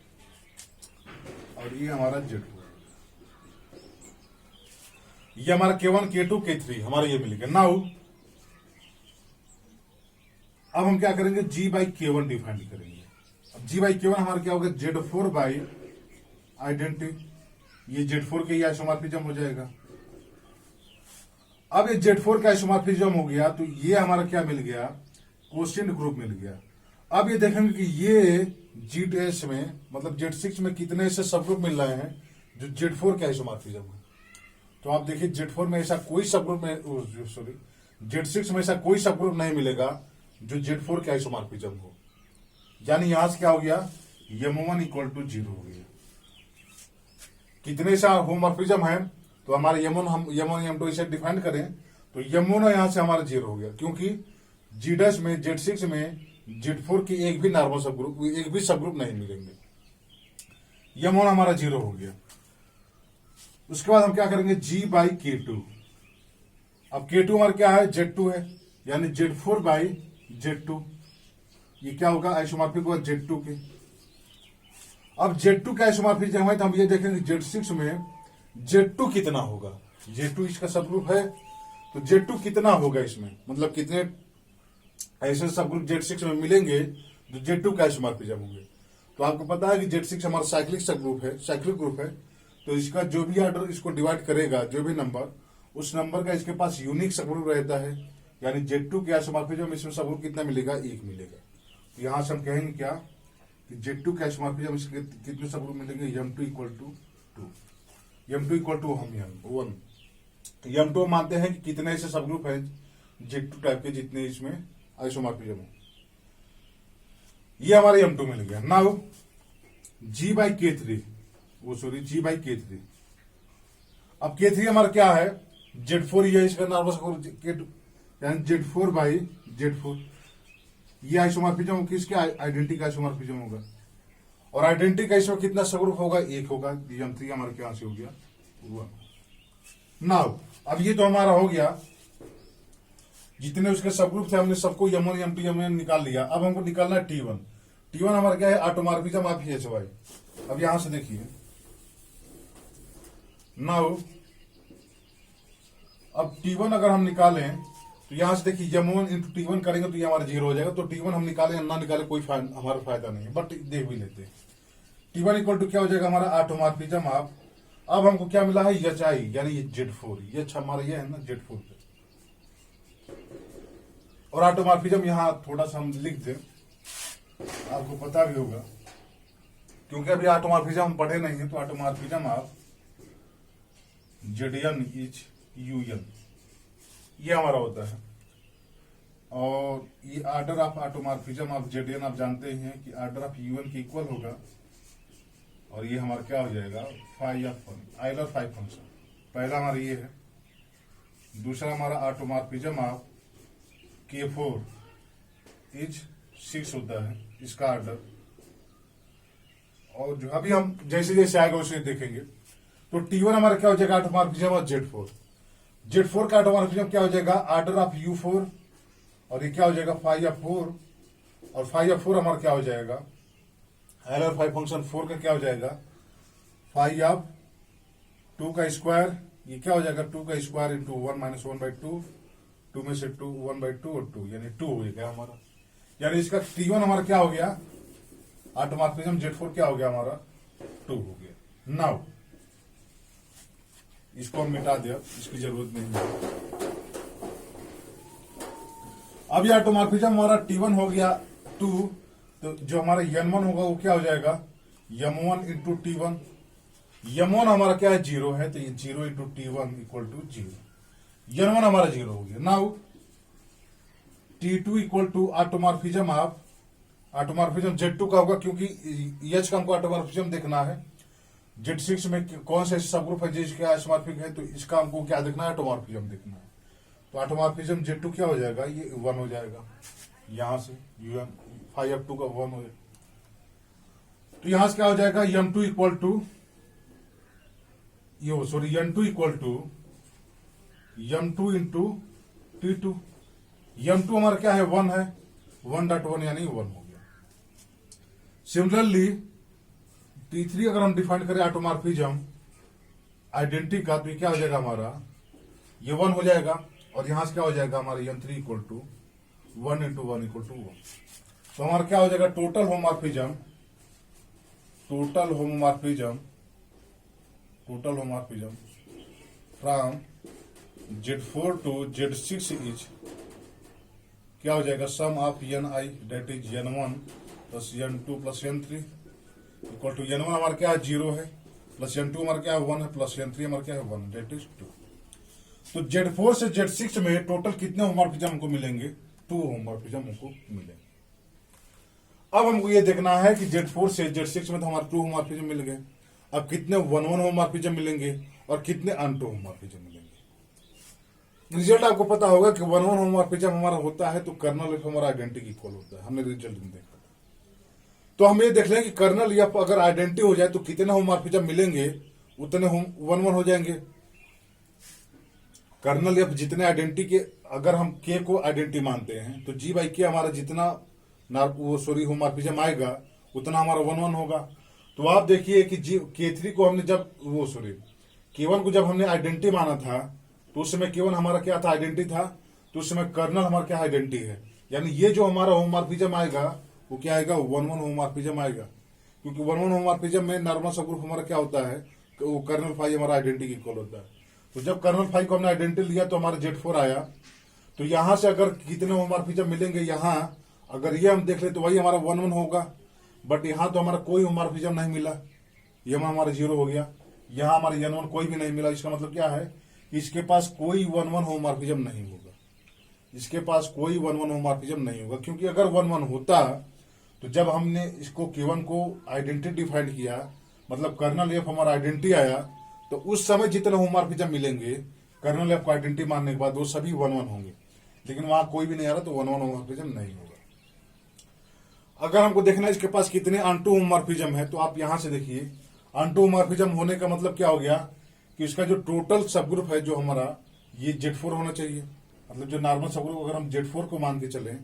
और ये हमारा Z4, ये हमारा K1 K2 K3 हमारा ये मिलेगा। नाउ अब हम क्या करेंगे, G बाई K1 डिफाइन करेंगे। अब G बाई K1 हमारा क्या होगा, Z4 बाई आइडेंटिटी, ये Z4 के आइसोमॉर्फिज्म हो जाएगा। अब ये Z4 का आइसोमॉर्फिज्म हो गया, तो ये हमारा क्या मिल गया, क्वोशिएंट ग्रुप मिल गया। अब ये देखेंगे कि ये G डैश में मतलब Z6 में कितने ऐसे सब ग्रुप मिल रहे हैं जो Z4 के आइसोमॉर्फिज्म है। तो आप देखिए Z4 में ऐसा कोई सब ग्रुप में, सॉरी Z6 में ऐसा कोई सब ग्रुप नहीं मिलेगा जो Z4 के आइसोमॉर्फिज्म हो। यानी यहां से क्या हो गया, M1 इक्वल टू 0 हो गया। कितने सा होमोमॉर्फिज्म है, तो हमारे यम वन हम यम टू इसे डिफाइन करें तो यम वन यहां से हमारा 0 हो गया, क्योंकि जी डैश में Z6 में Z4 की एक भी नॉर्मल सब ग्रुप, एक भी सब ग्रुप नहीं मिलेंगे। यम वन हमारा 0 हो गया। उसके बाद हम क्या करेंगे G/K2। अब K2 हमारा क्या है, Z2 है, यानी Z4/Z2। ये क्या होगा, आइसोमॉर्फिक होगा Z2 के। अब Z2 का आइसोमॉर्फिक जब है तो हम ये देखेंगे Z6 में Z2 कितना होगा। Z2 इसका सब ग्रुप है, तो Z2 कितना होगा इसमें, मतलब कितने ऐसे सब ग्रुप Z6 में मिलेंगे जो Z2 का आइसोमॉर्फिज्म होंगे। तो आपको पता है कि Z6 हमारा साइक्लिक सब ग्रुप है, साइक्लिक ग्रुप है, तो इसका जो भी ऑर्डर इसको डिवाइड करेगा, जो भी नंबर, उस नंबर का इसके पास यूनिक सब ग्रुप रहता है, यानी Z2 के आइसोमॉर्फिज्म इसमें सब ग्रुप कितना मिलेगा, 1 मिलेगा। तो यहां से हम कहेंगे क्या कि Z2 के आइसोमॉर्फिज्म इसके कितने सब ग्रुप मिलेंगे, M2 = 2, M2 = हम 1। M2 मानते हैं कि कितने ऐसे सब ग्रुप है Z2 टाइप के जितने इसमें आइसोमॉर्फिज्म हो। ये हमारा M2 मिल गया। Now G/K3, G/K3। अब K3 हमारा क्या है, Z4 ये इसका नॉर्मल यानी Z4/Z4। ये आइसोमॉर्फिज्म किसके, आइडेंटिटी का आइसोमॉर्फिज्म होगा, और आइडेंटिटी का इसमें कितना सब ग्रुप होगा, 1 होगा। M3 हमारा क्या से हो गया, 1। नाउ अब ये तो हमारा हो गया, जितने उसके सब ग्रुप थे हमने सबको M1 M2 M1 निकाल लिया। अब हमको निकालना है T1। T1 हमारा क्या है, ऑटोमॉर्फिज्म ऑफ HY। अब यहां से देखिए, नाउ अब T1 अगर हम निकालें तो यहां से देखिए M1 × T1 करेंगे तो ये हमारा 0 हो जाएगा। तो T1 हम निकालें ना निकाले कोई हमारा फायदा नहीं है, बट देख भी लेते हैं। T1 = क्या हो जाएगा, हमारा ऑटोमॉर्फिज्म ऑफ। अब हमको क्या मिला है, HI, यानी ये Z4, ये हमारा ये है ना Z4 पे। और ऑटोमॉर्फिज्म यहां थोड़ा सा हम लिख दें, आपको पता भी होगा, क्योंकि अभी ऑटोमॉर्फिज्म हम पढ़े नहीं है। तो ऑटोमॉर्फिज्म ऑफ ZN = UN, ये हमारा होता है। और ये order of automorphism of ZN आप जानते हैं कि ऑर्डर ऑफ UN के इक्वल होगा। और ये हमारा क्या हो जाएगा, आइलर 5 फंक्शन। पहला हमारा ये है। दूसरा हमारा ऑटोमॉर्फिज्म ऑफ K4 = 6 होता है, इसका ऑर्डर। और जो अभी हम जैसे जैसे आएगा उसे देखेंगे। तो T1 हमारा क्या हो जाएगा, ऑटोमॉर्फिज्म ऑफ Z4। Z4 का ऑटोमॉर्फिज्म क्या हो जाएगा, ऑर्डर ऑफ U4। और ये क्या हो जाएगा, 5/4। और 5/4 हमारा क्या हो जाएगा, आइलर 5 फंक्शन 4 का क्या हो जाएगा, 5/2 का स्क्वायर। ये क्या हो जाएगा, 2 का स्क्वायर × 1 - 1/2। 2 में से 2 1/2 और 2 यानी 2 हो गया हमारा। यानी इसका T1 हमारा क्या हो गया, ऑटोमॉर्फिज्म Z4 क्या हो गया हमारा, 2 हो गया। नाउ इसको हम मिटा दिया, इसकी जरूरत नहीं है। अब ये ऑटोमॉर्फिज्म हमारा T1 हो गया 2, तो जो हमारा M1 होगा वो क्या हो जाएगा, M1 × T1। M1 हमारा क्या है, 0 है, तो ये 0 × T1 = 0। M1 हमारा 0 हो गया। Now T2 = automorphism of, automorphism Z2 का होगा, क्योंकि H का हमको ऑटोमॉर्फिज्म देखना है। Z6 में कौन से सब ग्रुप है जिसके आइसोमॉर्फिक है, तो इसका हमको क्या देखना है, ऑटोमॉर्फिज्म देखना है। तो ऑटोमॉर्फिज्म Z2 क्या हो जाएगा, ये 1 हो जाएगा। यहां से 5/2 का 1 हो जाएगा। तो यहां से क्या हो जाएगा, M2 = ये sorry M2 = M2 × T2। M2 हमारा क्या है, 1 है, 1.1 यानी 1 हो गया। सिमिलरली T3 अगर हम डिफाइन करें ऑटोमॉर्फिज्म आइडेंटिटी का, तो ये क्या हो जाएगा हमारा, ये 1 हो जाएगा। और यहां से क्या हो जाएगा हमारा, M3 = 1 × 1 = 1। तो हमारा क्या हो जाएगा, total homomorphism from Z4 to Z6 is क्या हो जाएगा, sum of Ni that is N1 + N2 + N3 = N1 हमारा क्या है, 0 है, प्लस N2 हमारा क्या है, 1 है, प्लस N3 हमारा क्या है, 1 दैट इज 2। तो Z4 से Z6 में टोटल कितने होमोमॉर्फिज्म हमको मिलेंगे, 2 होमोमॉर्फिज्म हमको मिलेंगे। अब हमको ये देखना है कि Z4 से Z6 में तो हमारे 2 होमोमॉर्फिज्म मिल गए। अब कितने 1 होमोमॉर्फिज्म मिलेंगे और कितने अनटू होमोमॉर्फिज्म मिलेंगे। रिजल्ट आपको पता होगा कि 1-1 होमोमॉर्फिज्म हमारा होता है तो कर्नल एफ हमारा आइडेंटिटी इक्वल होता है। हमने रिजल्ट में देखा। तो हम ये देख लें कि कर्नल एफ अगर आइडेंटिटी हो जाए तो कितने होमोमॉर्फिज्म मिलेंगे, उतने 1-1 हो जाएंगे। कर्नल एफ जितने आइडेंटिटी के, अगर हम के को आइडेंटिटी मानते हैं तो जी बाई के हमारा जितना होमोमॉर्फिज्म आएगा उतना हमारा 1-1 होगा। तो आप देखिए कि जी K3 को हमने जब K1 को जब हमने आइडेंटिटी माना था तो उस समय K1 हमारा क्या था, आइडेंटिटी था। तो उस समय कर्नल हमारा क्या आइडेंटिटी है, यानी ये जो हमारा होमोमॉर्फिज्म आएगा वो क्या आएगा, 1-1 होमोमॉर्फिज्म आएगा। क्योंकि 1-1 होमोमॉर्फिज्म में नॉर्मल सब ग्रुप हमारा क्या होता है, वो कर्नल फाई हमारा आइडेंटिटी इक्वल होता है। तो जब कर्नल फाई को हमने आइडेंटिटी लिया तो हमारा Z4 आया। तो यहां से अगर कितने होमोमॉर्फिज्म मिलेंगे, यहां अगर ये हम देख ले तो वही हमारा 1-1 होगा। बट यहां तो हमारा कोई होमोमॉर्फिज्म नहीं मिला, ये हमारा 0 हो गया। यहां हमारा N1 कोई भी नहीं मिला। इसका मतलब क्या है कि इसके पास कोई 1-1 होमोमॉर्फिज्म नहीं होगा, इसके पास कोई 1-1 होमोमॉर्फिज्म नहीं होगा। क्योंकि अगर 1-1 होता तो जब हमने इसको K1 को आइडेंटिटी डिफाइन किया, मतलब कर्नल एफ हमारा आइडेंटिटी आया, तो उस समय जितने होमोमॉर्फिज्म मिलेंगे कर्नल एफ को आइडेंटिटी मानने के बाद वो सभी 1-1 होंगे। लेकिन वहां कोई भी नहीं आ रहा तो 1-1 होमोमॉर्फिज्म नहीं होगा। अगर हमको देखना है इसके पास कितने अनटू होमोमॉर्फिज्म है, तो आप यहां से देखिए अनटू होमोमॉर्फिज्म होने का मतलब क्या हो गया कि इसका जो टोटल सबग्रुप है जो हमारा ये Z4 होना चाहिए। मतलब जो नॉर्मल सबग्रुप अगर हम Z4 को मान के चलें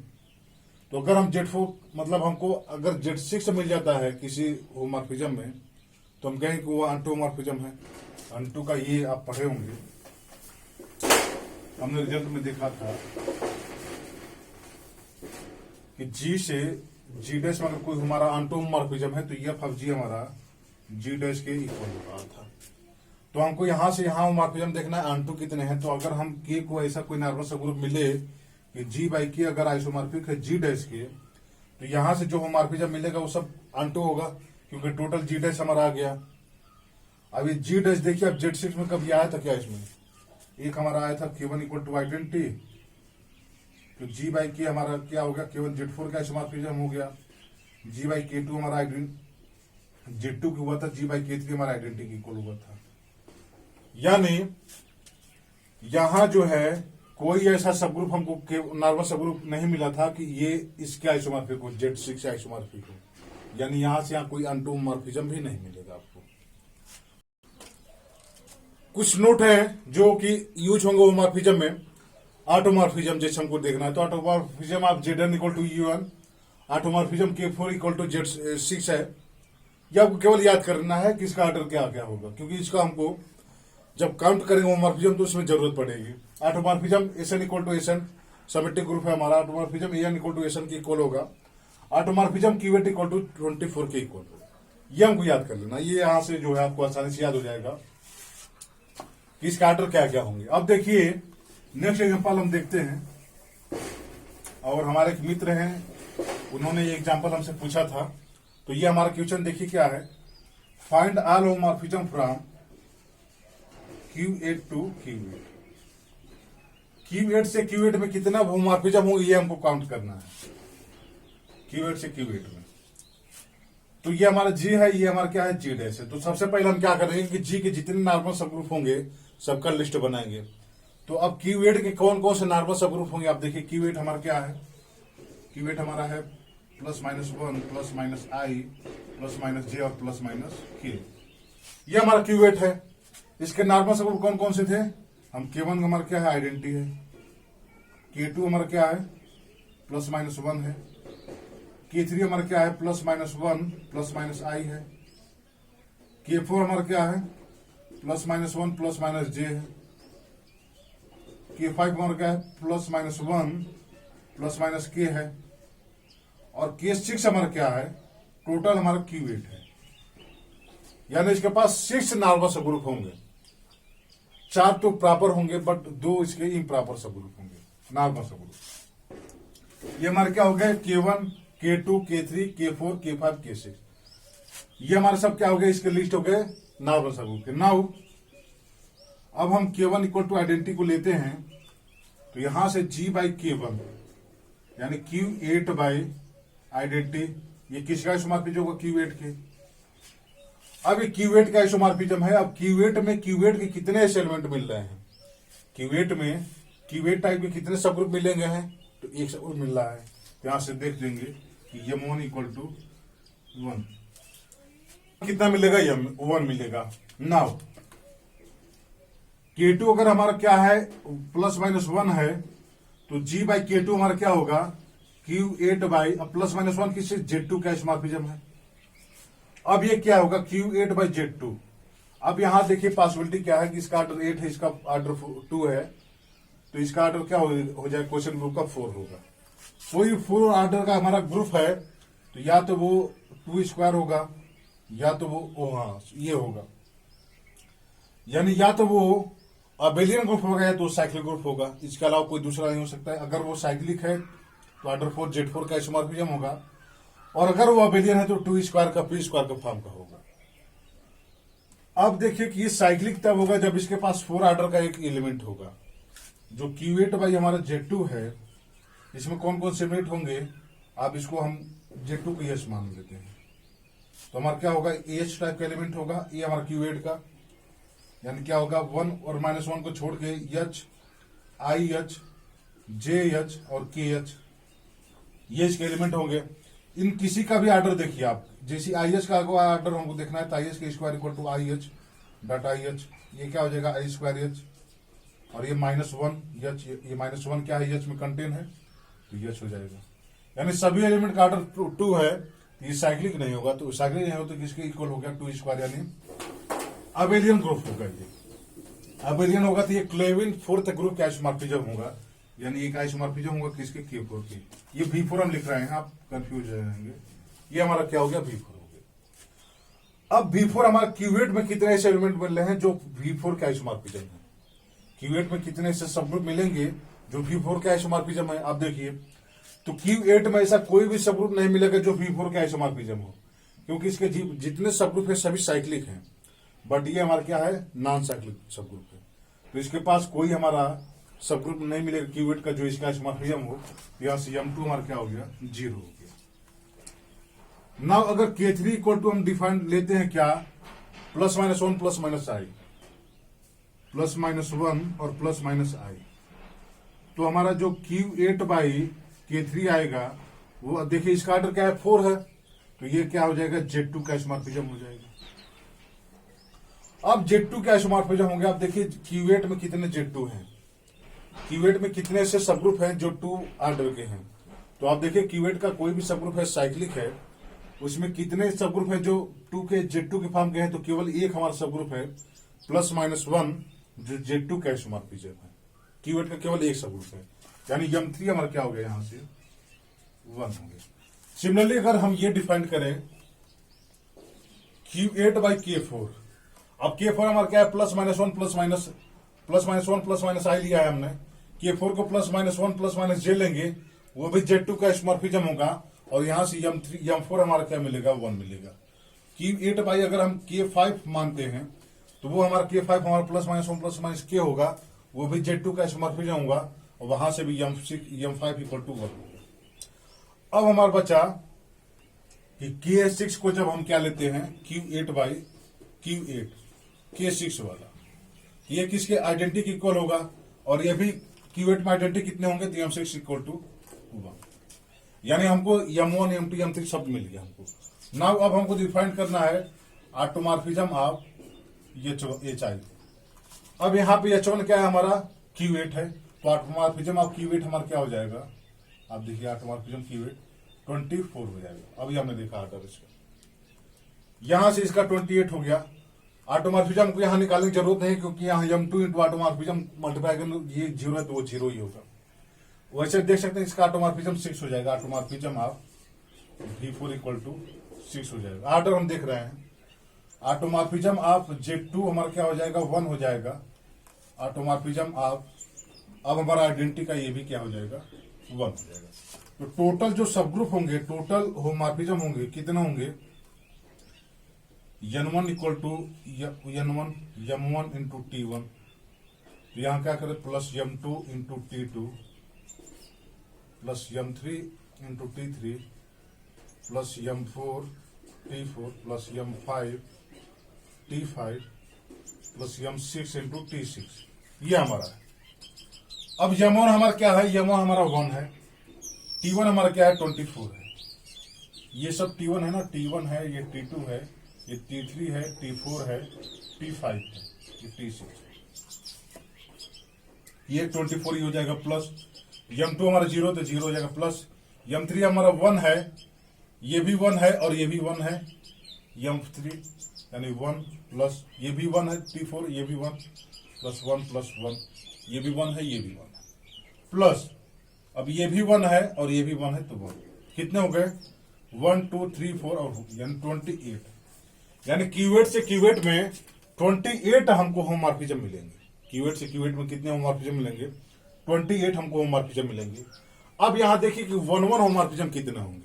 तो अगर हम Z4 मतलब हमको अगर Z6 मिल जाता है किसी होमोमॉर्फिज्म में तो हम कहें कि वो अनटू होमोमॉर्फिज्म है। अनटू का ये आप पढ़े होंगे, हमने रिजल्ट में देखा था कि G से G डैश में अगर कोई हमारा अनटू होमोमॉर्फिज्म है तो F ऑफ G हमारा G डैश के इक्वल हो रहा था। तो हमको यहां से यहां होमोमॉर्फिज्म देखना है अनटू कितने हैं। तो अगर हम K को ऐसा कोई नॉर्मल सबग्रुप मिले कि G बाई K अगर आइसोमॉर्फिक है G डैश के, तो यहां से जो होमोमॉर्फिज्म मिलेगा वो सब अनटू होगा क्योंकि टोटल G डैश हमारा आ गया। अब ये G डैश देखिए अब Z6 में कभी आया था क्या, इसमें एक हमारा आया था K1 इक्वल टू आइडेंटिटी, तो G बाई K हमारा क्या हो गया, K1 Z4 का आइसोमॉर्फिज्म हो गया। G बाई K2 हमारा Z2 की हुआ था, G बाई K3 हमारा आइडेंटिटी इक्वल हुआ था। यानी यहां जो है कोई ऐसा सबग्रुप हमको नॉर्मल सबग्रुप नहीं मिला था कि ये इसके आइसोमॉर्फिक हो, Z6 से आइसोमॉर्फिक हो। यानी यहां से यहां कोई अनटू होमोमॉर्फिज्म भी नहीं मिलेगा आपको। कुछ नोट है जो कि यूज होंगे होमोमॉर्फिज्म में। ऑटोमॉर्फिज्म जैसे हमको देखना है तो ऑटोमॉर्फिज्म आप Zn equal to U1, automorphism K4 equal to Z6 है। यह आपको केवल याद करना है कि इसका ऑर्डर क्या क्या होगा, क्योंकि इसका हमको जब काउंट करेंगे होमोमॉर्फिज्म तो उसमें जरूरत पड़ेगी। Automorphism Sn equal to Sn symmetric group है हमारा। Automorphism An equal to Sn के इक्वल होगा। ऑटोमॉर्फिज्म Q8 इक्वल टू 24 के इक्वल होगा। ये हमको याद कर लेना, ये यहां से जो है आपको आसानी से याद हो जाएगा कि इसका ऑर्डर क्या क्या होंगे। अब देखिए नेक्स्ट एग्जांपल हम देखते हैं, और हमारे एक मित्र हैं उन्होंने ये एग्जांपल हमसे पूछा था। तो ये हमारा क्वेश्चन देखिए क्या है, find all homomorphism from Q8 to Q8। Q8 से Q8 में कितना होमोमॉर्फिज्म होंगे ये हमको काउंट करना है। Q8 से Q8 में तो ये हमारा G है, ये हमारा क्या है G डैश है। तो सबसे पहले हम क्या करेंगे कि G के जितने नॉर्मल सबग्रुप होंगे सबका लिस्ट बनाएंगे। तो अब Q8 के कौन कौन से नॉर्मल सबग्रुप होंगे आप देखिए। Q8 हमारा क्या है, Q8 हमारा है +-1 +-I +-J और +-K। ये हमारा Q8 है। इसके नॉर्मल सबग्रुप कौन कौन से थे, हम K1 हमारा क्या है आइडेंटिटी है, K2 हमारा क्या है +-1 है, K3 हमारा क्या है +-1 +-I है, K4 हमारा क्या है +-1 +-J है, K5 हमारा क्या है +-1 +-K है, और K6 हमारा क्या है, टोटल हमारा Q8 है। यानी इसके पास 6 नॉर्मल सबग्रुप होंगे। 4 तो प्रॉपर होंगे बट 2 इसके इम्प्रॉपर सबग्रुप होंगे, नॉर्मल सबग्रुप। ये हमारे क्या हो गए K1 K2 K3 K4 K5 K6। ये हमारे सब क्या हो गए, इसके लिस्ट हो गए नॉर्मल सबग्रुप के। नाउ अब हम K1 इक्वल टू आइडेंटिटी को लेते हैं तो यहां से G बाई K1 यानी Q8 बाई आइडेंटिटी, ये किसका आइसोमॉर्फिज्म होगा Q8 के। अब ये क्यूवेट का आइसोमॉर्फिज्म है। अब क्यूवेट में क्यूवेट के कितने एलिमेंट मिल रहे हैं, क्यूवेट में क्यूवेट टाइप के कितने सब ग्रुप मिलेंगे हैं, तो एक सब ग्रुप मिल रहा है। यहां से देख देंगे कि m1 इक्वल टू 1, कितना मिलेगा, m1 मिलेगा। नाउ K2 अगर हमारा क्या है +-1 है, तो G/K2 हमारा क्या होगा Q8 बाई, अब +-1 किससे, Z2 का आइसोमॉर्फिज्म है। अब ये क्या होगा Q8 बाई Z2। अब यहां देखिए पॉसिबिलिटी क्या है कि इसका ऑर्डर 8 है, इसका ऑर्डर 2 है, तो इसका ऑर्डर क्या हो जाएगा, क्वेश्चन ग्रुप का 4 होगा। कोई 4 ऑर्डर का हमारा ग्रुप है, तो या तो वो 2² होगा, या तो वो हाँ ये होगा, यानी या तो वो अबेलियन ग्रुप होगा या तो साइक्लिक ग्रुप होगा, इसके अलावा कोई दूसरा नहीं हो सकता है। अगर वो साइक्लिक है तो ऑर्डर 4 Z4 का आइसोमॉर्फिज्म होगा, और अगर वो अबेलियन है तो 2² का p² का फॉर्म का होगा। अब देखिए कि ये साइक्लिक तब होगा जब इसके पास 4 ऑर्डर का एक एलिमेंट होगा। जो Q8 बाई हमारा Z2 है, इसमें कौन कौन से एलिमेंट होंगे, आप इसको हम Z2 को S मान लेते हैं, तो हमारा क्या होगा AH टाइप का एलिमेंट होगा, ये हमारा Q8 का, यानी क्या होगा 1 और -1 को छोड़ के H, IH, JH और KH, ये इसके एलिमेंट होंगे। इन किसी का भी ऑर्डर देखिए आप, जैसे IH का ऑर्डर हमको देखना है, तो IH के square equal to IH dot IH, ये क्या हो जाएगा I²H, और ये -1H, ये -1 क्या है H में कंटेन है, तो H हो जाएगा। यानी सभी एलिमेंट का ऑर्डर 2 है, ये साइक्लिक नहीं होगा, तो साइक्लिक नहीं होगा तो किसके इक्वल हो गया 2², यानी अबेलियन ग्रुप होगा। ये अबेलियन होगा तो ये क्लेविन 4th ग्रुप का आइसोमॉर्फिज्म होगा, यानी एक आइसोमॉर्फिज्म होगा किसके, Q4 के। ये V4 हम लिख रहे हैं, आप कंफ्यूज हो जाएंगे, ये हमारा क्या हो गया V4 हो गया। अब V4 हमारा क्यूवेट में कितने ऐसे एलिमेंट मिल रहे हैं जो V4 के आइसोमॉर्फिज्म है, क्यूवेट में कितने ऐसे सब ग्रुप मिलेंगे जो V4 के आइसोमॉर्फिज्म है। आप देखिए तो Q8 में ऐसा कोई भी सब ग्रुप नहीं मिलेगा जो V4 के आइसोमॉर्फिज्म हो, क्योंकि इसके जितने सब ग्रुप है सभी साइक्लिक हैं, बट ये हमारा क्या है नॉन साइक्लिक सब ग्रुप है, तो इसके पास कोई हमारा सब ग्रुप नहीं मिलेगा क्यूवेट का जो इसका आइसोमॉर्फिज्म हो। यहां से m2 हमारा क्या हो गया 0 हो गया। नाउ अगर K3 इक्वल टू हम डिफाइन लेते हैं क्या, +-1 +-i, +-1 और +-i, तो हमारा जो Q8 बाई K3 आएगा, वो देखिए इसका ऑर्डर क्या है 4 है, तो ये क्या हो जाएगा Z2 का आइसोमॉर्फिज्म हो जाएगा। अब Z2 के आइसोमॉर्फिज्म होंगे। आप देखिए Q8 में कितने Z2 हैं, Q8 में कितने ऐसे सब ग्रुप हैं जो 2 ऑर्डर के हैं, तो आप देखिए Q8 का कोई भी सब ग्रुप है साइक्लिक है, उसमें कितने सब ग्रुप है जो 2 के Z2 के फॉर्म के हैं, तो केवल एक हमारा सब ग्रुप है +-1 जो Z2 का आइसोमॉर्फिज्म है। Q8 का केवल एक सब ग्रुप है, यानी m3 हमारा क्या हो गया यहां से 1 हो गया। सिमिलरली अगर हम ये डिफाइन करें Q8 बाई K4, अब K4 हमारा क्या है +-1 +-1 लिया है हमने, K4 को +-1 +-j लेंगे, वो भी Z2 का आइसोमॉर्फिज्म होगा, और यहां से m4 हमारा क्या मिलेगा 1 मिलेगा। Q8 बाई अगर हम K5 मानते हैं, तो वो हमारा K5 हमारा +-1 +-k होगा, वो भी Z2 का आइसोमॉर्फिज्म होगा, और वहां से भी m5 इक्वल टू 1। अब हमारा बचा कि K6 को जब हम क्या लेते हैं Q8 बाई Q8, K6 वाला, ये किसके आइडेंटिटी इक्वल होगा, और ये भी Q8 में आइडेंटिटी कितने होंगे, तो m6 इक्वल टू 1, यानी हमको m1 m2 m3 शब्द मिल गया हमको। नाउ अब हमको डिफाइन करना है ऑटोमॉर्फिज्म ऑफ HI। अब यहाँ पे H1 क्या है हमारा Q8 है, तो ऑटोमॉर्फिज्म ऑफ Q8 हमारा क्या हो जाएगा, आप देखिए ऑटोमॉर्फिज्म Q8 24 हो जाएगा। अभी हमने देखा ऑर्डर इसका, यहां से इसका 28 हो गया। ऑटोमॉर्फिज्म को यहां निकालने की जरूरत नहीं, क्योंकि यहां m2 इंटू ऑटोमॉर्फिज्म मल्टीप्लाई करने, ये 0 है तो वो 0 ही होगा। वैसे देख सकते हैं इसका ऑटोमॉर्फिज्म 6 हो जाएगा, automorphism of V4 equal to 6 हो जाएगा। ऑर्डर हम देख रहे हैं, ऑटोमॉर्फिज्म ऑफ Z2 हमारा क्या हो जाएगा 1 हो जाएगा, ऑटोमॉर्फिज्म ऑफ, अब हमारा आइडेंटिटी का ये भी क्या हो जाएगा 1 हो जाएगा। तो टोटल जो सब ग्रुप होंगे, टोटल होमॉर्फिज्म होंगे कितने होंगे, n1 equal to n1 m1 into T1, तो यहां क्या करें +m2 into T2 +m3 into T3 +m4 T4 +m5 T5 plus M6 into T6, ये हमारा है। अब M1 हमारा क्या है, M1 हमारा 1 है, T1 हमारा क्या है 24 है, ये सब T1 है ना, T1 है, ये T2 है, ये T3 है, T4 है, T5 है, ये T6 है, ये 24 ही हो जाएगा प्लस M2 हमारा 0 तो 0 हो जाएगा प्लस M3 हमारा 1 है, ये भी 1 है और ये भी 1 है, M3 यानी 1 प्लस ये भी 1 है T4, ये भी 1 प्लस 1, ये भी 1 है, ये भी 1 है प्लस अब ये भी 1 है और ये भी 1 है, तो 1 कितने हो गए 1 2 3 4 और यानी 28, यानी कीवर्ड से कीवर्ड में 28 हमको होमोमॉर्फिज्म मिलेंगे। कीवर्ड से कीवर्ड में कितने होमोमॉर्फिज्म मिलेंगे, 28 हमको होमोमॉर्फिज्म मिलेंगे। अब यहां देखिए कि 1 1 होमोमॉर्फिज्म कितने होंगे।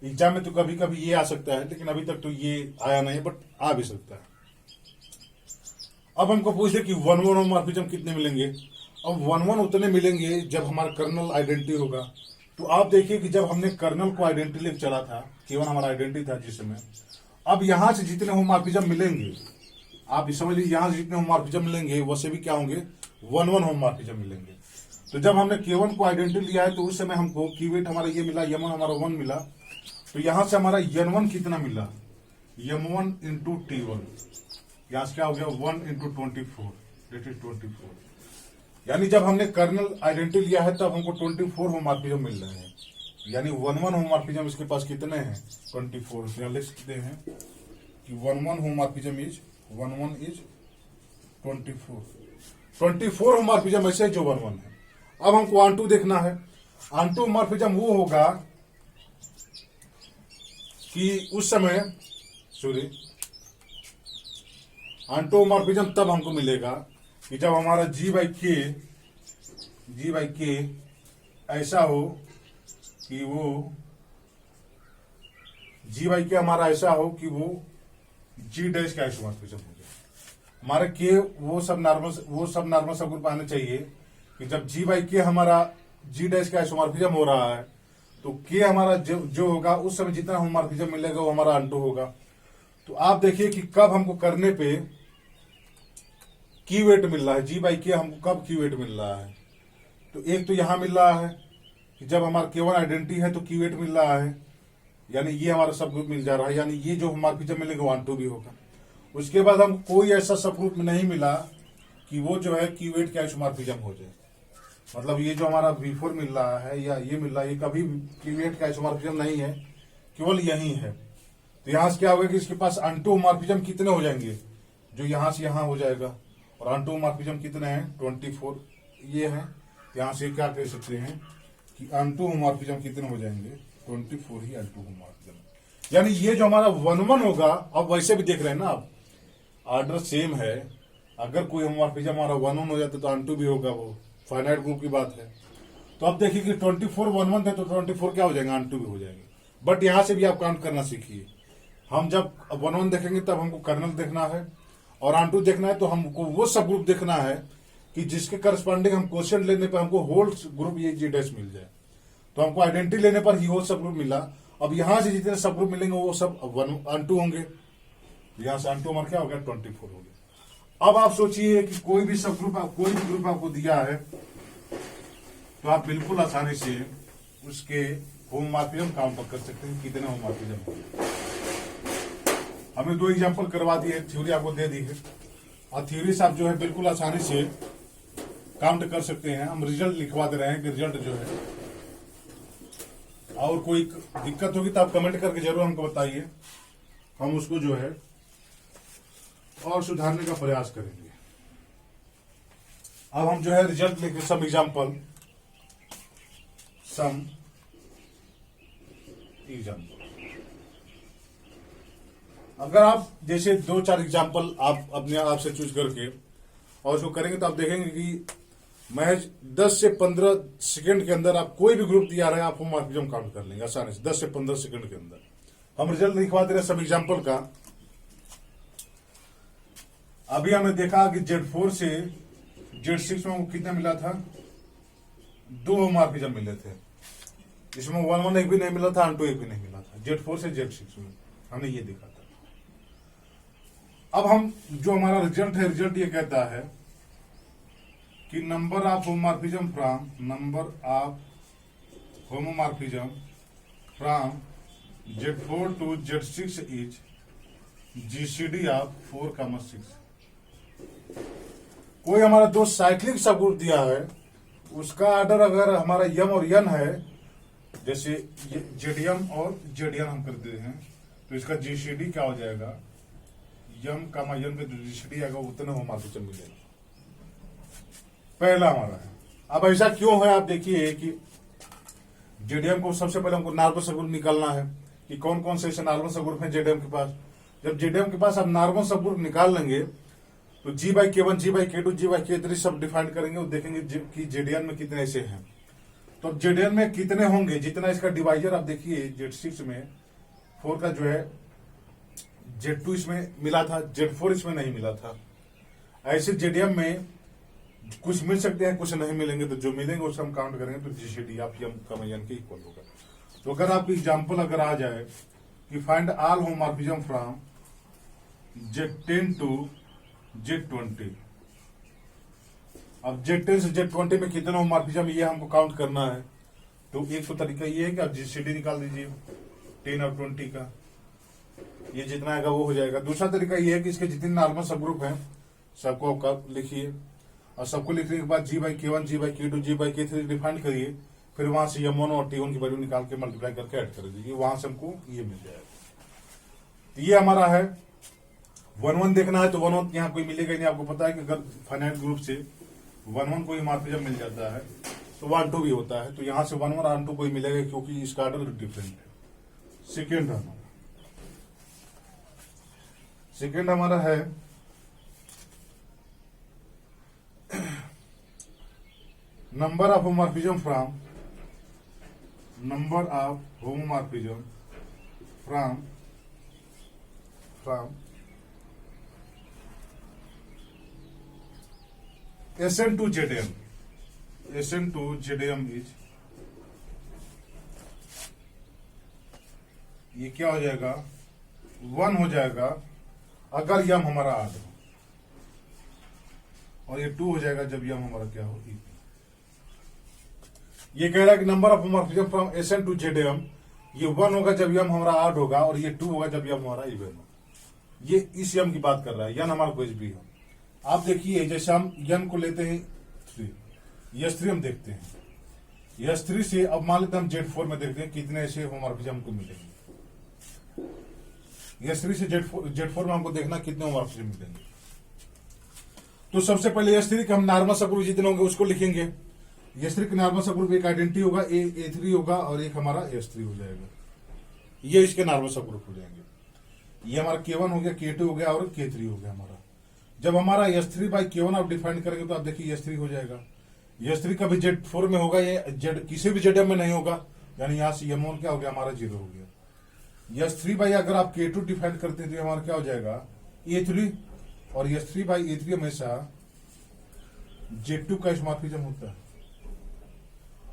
एग्जाम में तो कभी कभी ये आ सकता है, लेकिन अभी तक तो ये आया नहीं, बट आ भी सकता है। अब हमको पूछे कि 1 1 होमोमॉर्फिज्म कितने मिलेंगे। अब 1 1 उतने मिलेंगे जब हमारा कर्नल आइडेंटिटी होगा। तो आप देखिए कि जब हमने कर्नल को आइडेंटिटी लेकर चला था, केवल हमारा आइडेंटिटी था जिसमें, अब यहां से जितने होमोमॉर्फिज्म मिलेंगे, आप समझ लीजिए यहां से जितने होमोमॉर्फिज्म मिलेंगे वैसे भी क्या होंगे 1 1 होमोमॉर्फिज्म मिलेंगे। तो जब हमने K1 को आइडेंटिटी लिया है तो उस समय हमको कीवेट हमारा ये मिला, M1 हमारा 1 मिला, तो यहां से हमारा N1 कितना मिला, M1 इंटू T1, यहां से क्या हो गया 1 इंटू 24, दैट इज 24। यानी जब हमने कर्नल आइडेंटिटी लिया है तब हमको 24 होमोमॉर्फिज्म मिल रहे हैं, यानी 1 1 होमोमॉर्फिज्म इसके पास कितने हैं 24। यहां लिख सकते हैं कि 1 1 होमोमॉर्फिज्म इज 1 1 इज 24 होमोमॉर्फिज्म ऐसे जो 1 1 है। अब हमको ऑन देखना है। ऑन होमोमॉर्फिज्म वो होगा कि उस समय सॉरी ऑन होमोमॉर्फिज्म तब हमको मिलेगा कि जब हमारा G बाई के ऐसा हो कि वो G बाई के हमारा ऐसा हो कि वो G डैश का आइसोमॉर्फिज्म हो जाए। हमारे के वो सब नॉर्मल सब ग्रुप आने चाहिए कि जब G बाई के हमारा G डैश का आइसोमॉर्फिज्म हो रहा है तो के हमारा जो होगा उस समय जितना होमोमॉर्फिज्म मिलेगा वो हमारा अंटू होगा। तो आप देखिए कि कब हमको करने पे की वेट मिल रहा है, G बाई के हमको कब की वेट मिल रहा है। तो एक तो यहां मिल रहा है कि जब हमारा K1 आइडेंटिटी है तो की वेट मिल रहा है, यानी ये हमारा सब ग्रुप मिल जा रहा है, यानी ये जो होमोमॉर्फिज्म मिलेगा वो अंटू भी होगा। उसके बाद हम कोई ऐसा सब ग्रुप में नहीं मिला कि वो जो है की वेट का आइसोमॉर्फिज्म हो जाए, मतलब ये जो हमारा V4 मिल रहा है या ये मिल रहा है ये कभी की वेट का आइसोमॉर्फिज्म नहीं है, केवल यही है। तो यहां से क्या होगा कि इसके पास अंटू होमोमॉर्फिज्म कितने हो जाएंगे, जो यहां से यहां हो जाएगा, और अंटू होमोमॉर्फिज्म कितने हैं 24 ये है। यहां से क्या कह सकते हैं कि अंटू होमोमॉर्फिज्म कितने हो जाएंगे 24 ही अंटू होमोमॉर्फिज्म। यानी ये जो हमारा 1 1 होगा, अब वैसे भी देख रहे हैं ना आप ऑर्डर सेम है, अगर कोई होमोमॉर्फिज्म हमारा 1 1 हो जाता तो अंटू भी होगा, वो फाइनाइट ग्रुप की बात है। तो अब देखिए कि 24 1 1 थे तो 24 क्या हो जाएंगे अंटू भी हो जाएंगे। बट यहां से भी आप काउंट करना सीखिए। हम जब 1 1 देखेंगे तब हमको कर्नल देखना है और अंटू देखना है, तो हमको वो सब ग्रुप देखना है कि जिसके करस्पॉन्डिंग हम क्वेश्चन लेने पर हमको होल ग्रुप ये G डैश मिल जाए। तो हमको आइडेंटिटी लेने पर ही होल सब ग्रुप मिला। अब यहां से जितने सब ग्रुप मिलेंगे वो सब अंटू होंगे, यहां से अंटू हमारा क्या हो गया 24 हो गया। अब आप सोचिए कि कोई भी सब ग्रुप कोई भी ग्रुप आपको दिया है तो आप बिल्कुल आसानी से उसके होमोमॉर्फिज्म काउंट कर सकते हैं कितने होमोमॉर्फिज्म होंगे। हमें 2 एग्जांपल करवा दिए, थ्योरी आपको दे दी है और थ्योरी से आप जो है बिल्कुल आसानी से काउंट कर सकते हैं। हम रिजल्ट लिखवा दे रहे हैं कि रिजल्ट जो है, और कोई दिक्कत होगी तो आप कमेंट करके जरूर हमको बताइए, हम उसको जो है और सुधारने का प्रयास करेंगे। अब हम जो है रिजल्ट लिखे सम एग्जांपल अगर आप जैसे 2-4 एग्जांपल आप अपने आप से चूज करके और उसको करेंगे तो आप देखेंगे कि महज 10 से 15 सेकंड के अंदर आप कोई भी ग्रुप दिया रहे आप होमोमॉर्फिज्म काउंट कर लेंगे आसानी से 10 से 15 सेकंड के अंदर। हम रिजल्ट लिखवा दे रहे सब एग्जांपल का। अभी हमने देखा कि Z4 से Z6 में कितना मिला था, 2 होमोमॉर्फिज्म मिले थे, इसमें 1 1 एक भी नहीं मिला था, अंटू एक भी नहीं मिला था। Z4 से Z6 में हमने ये देखा था। अब हम जो हमारा रिजल्ट है, रिजल्ट ये कहता है कि number of homomorphism from Z4 to Z6 is GCD of 4,6। कोई हमारा दो साइक्लिक सबग्रुप दिया है, उसका ऑर्डर अगर हमारा यम और यन है, जैसे जेडीएम और जेडीएन हम करते हैं, तो इसका जीसीडी क्या हो जाएगा, यम का यन का जीसीडी आएगा उतने होमोमॉर्फिज्म मिलेगा। पहला हमारा है। अब ऐसा क्यों है, आप देखिए कि जेडीएम को सबसे पहले हमको नॉर्मल सबग्रुप निकालना है कि कौन कौन से ऐसे नॉर्मल सबग्रुप है जेडीएम के पास। जब जेडीएम के पास आप नॉर्मल सबग्रुप निकाल लेंगे तो G/K1, G/K2, G/K3 सब डिफाइन करेंगे और देखेंगे कि जेडीएन में कितने ऐसे हैं। तो अब जेडीएन में कितने होंगे, जितना इसका डिवाइजर आप देखिए Z6 में 4 का जो है Z2 इसमें मिला था, Z4 इसमें नहीं मिला था। ऐसे जेडीएम में कुछ मिल सकते हैं, कुछ नहीं मिलेंगे, तो जो मिलेंगे उसको हम काउंट करेंगे तो जीसीडी आप यम का यन के इक्वल होगा। तो अगर आपकी एग्जांपल अगर आ जाए कि find all homomorphism from Z10 to Z20, अब Z10 से Z20 में कितना होमोमॉर्फिज्म ये हमको काउंट करना है। तो एक तो तरीका ये है कि आप जीसीडी निकाल दीजिए 10 और 20 का, ये जितना आएगा वो हो जाएगा। दूसरा तरीका ये है कि इसके जितने नॉर्मल सबग्रुप हैं सबको आप लिखिए और सबको लिखने के बाद G/K1, G/K2, G/K3 डिफाइन करिए, फिर वहां से M1 और T1 की वैल्यू निकाल के मल्टीप्लाई करके ऐड कर दीजिए, वहां से हमको ये मिल जाएगा। तो ये हमारा है 1-1 देखना है तो 1-1 यहाँ कोई मिलेगा नहीं। आपको पता है कि अगर फाइनाइट ग्रुप से 1-1 कोई होमोमॉर्फिज्म मिल जाता है तो 1-2 भी होता है, तो यहाँ से 1-1 और 1-2 कोई मिलेगा क्योंकि इसका ऑर्डर डिफरेंट है। सेकेंड हमारा है number of homomorphism from SN to ZM। SN to ZM is, ये क्या हो जाएगा, 1 हो जाएगा अगर यम हमारा आड हो, और ये 2 हो जाएगा जब यम हमारा क्या हो, इवन। ये कह रहा है कि number of homomorphism from SN to ZM, ये 1 होगा जब यम हमारा आड होगा और ये 2 होगा जब यम हमारा इवन हो। ये इस यम की बात कर रहा है, यन हमारा कुछ भी हो। आप देखिए जैसे हम यन को लेते हैं 3, S3 हम देखते हैं, S3 से अब मान लेते हैं हम Z4 में देखते हैं कितने ऐसे होमोमॉर्फिज्म हमको मिलेंगे। S3 से Z4 में हमको देखना कितने होमोमॉर्फिज्म मिलेंगे। तो सबसे पहले S3 के हम नॉर्मल सबग्रुप जितने होंगे उसको लिखेंगे। S3 के नॉर्मल सबग्रुप एक आइडेंटिटी होगा, A3 होगा और एक हमारा S3 हो जाएगा। ये इसके नॉर्मल सबग्रुप हो जाएंगे। ये हमारा K1 हो गया, K2 हो गया और K3 हो गया हमारा। जब हमारा S3/K1 आप डिफाइन करेंगे तो आप देखिए S3 हो जाएगा। S3 कभी Z4 में होगा, ये Z किसी भी ZM में नहीं होगा, यानी यहां से M1 क्या हो गया हमारा 0 हो गया। S3 अगर आप K2 डिफाइन करते हैं तो हमारा क्या हो जाएगा A3, और S3/A3 हमेशा Z2 का होमोमॉर्फिज्म होता है।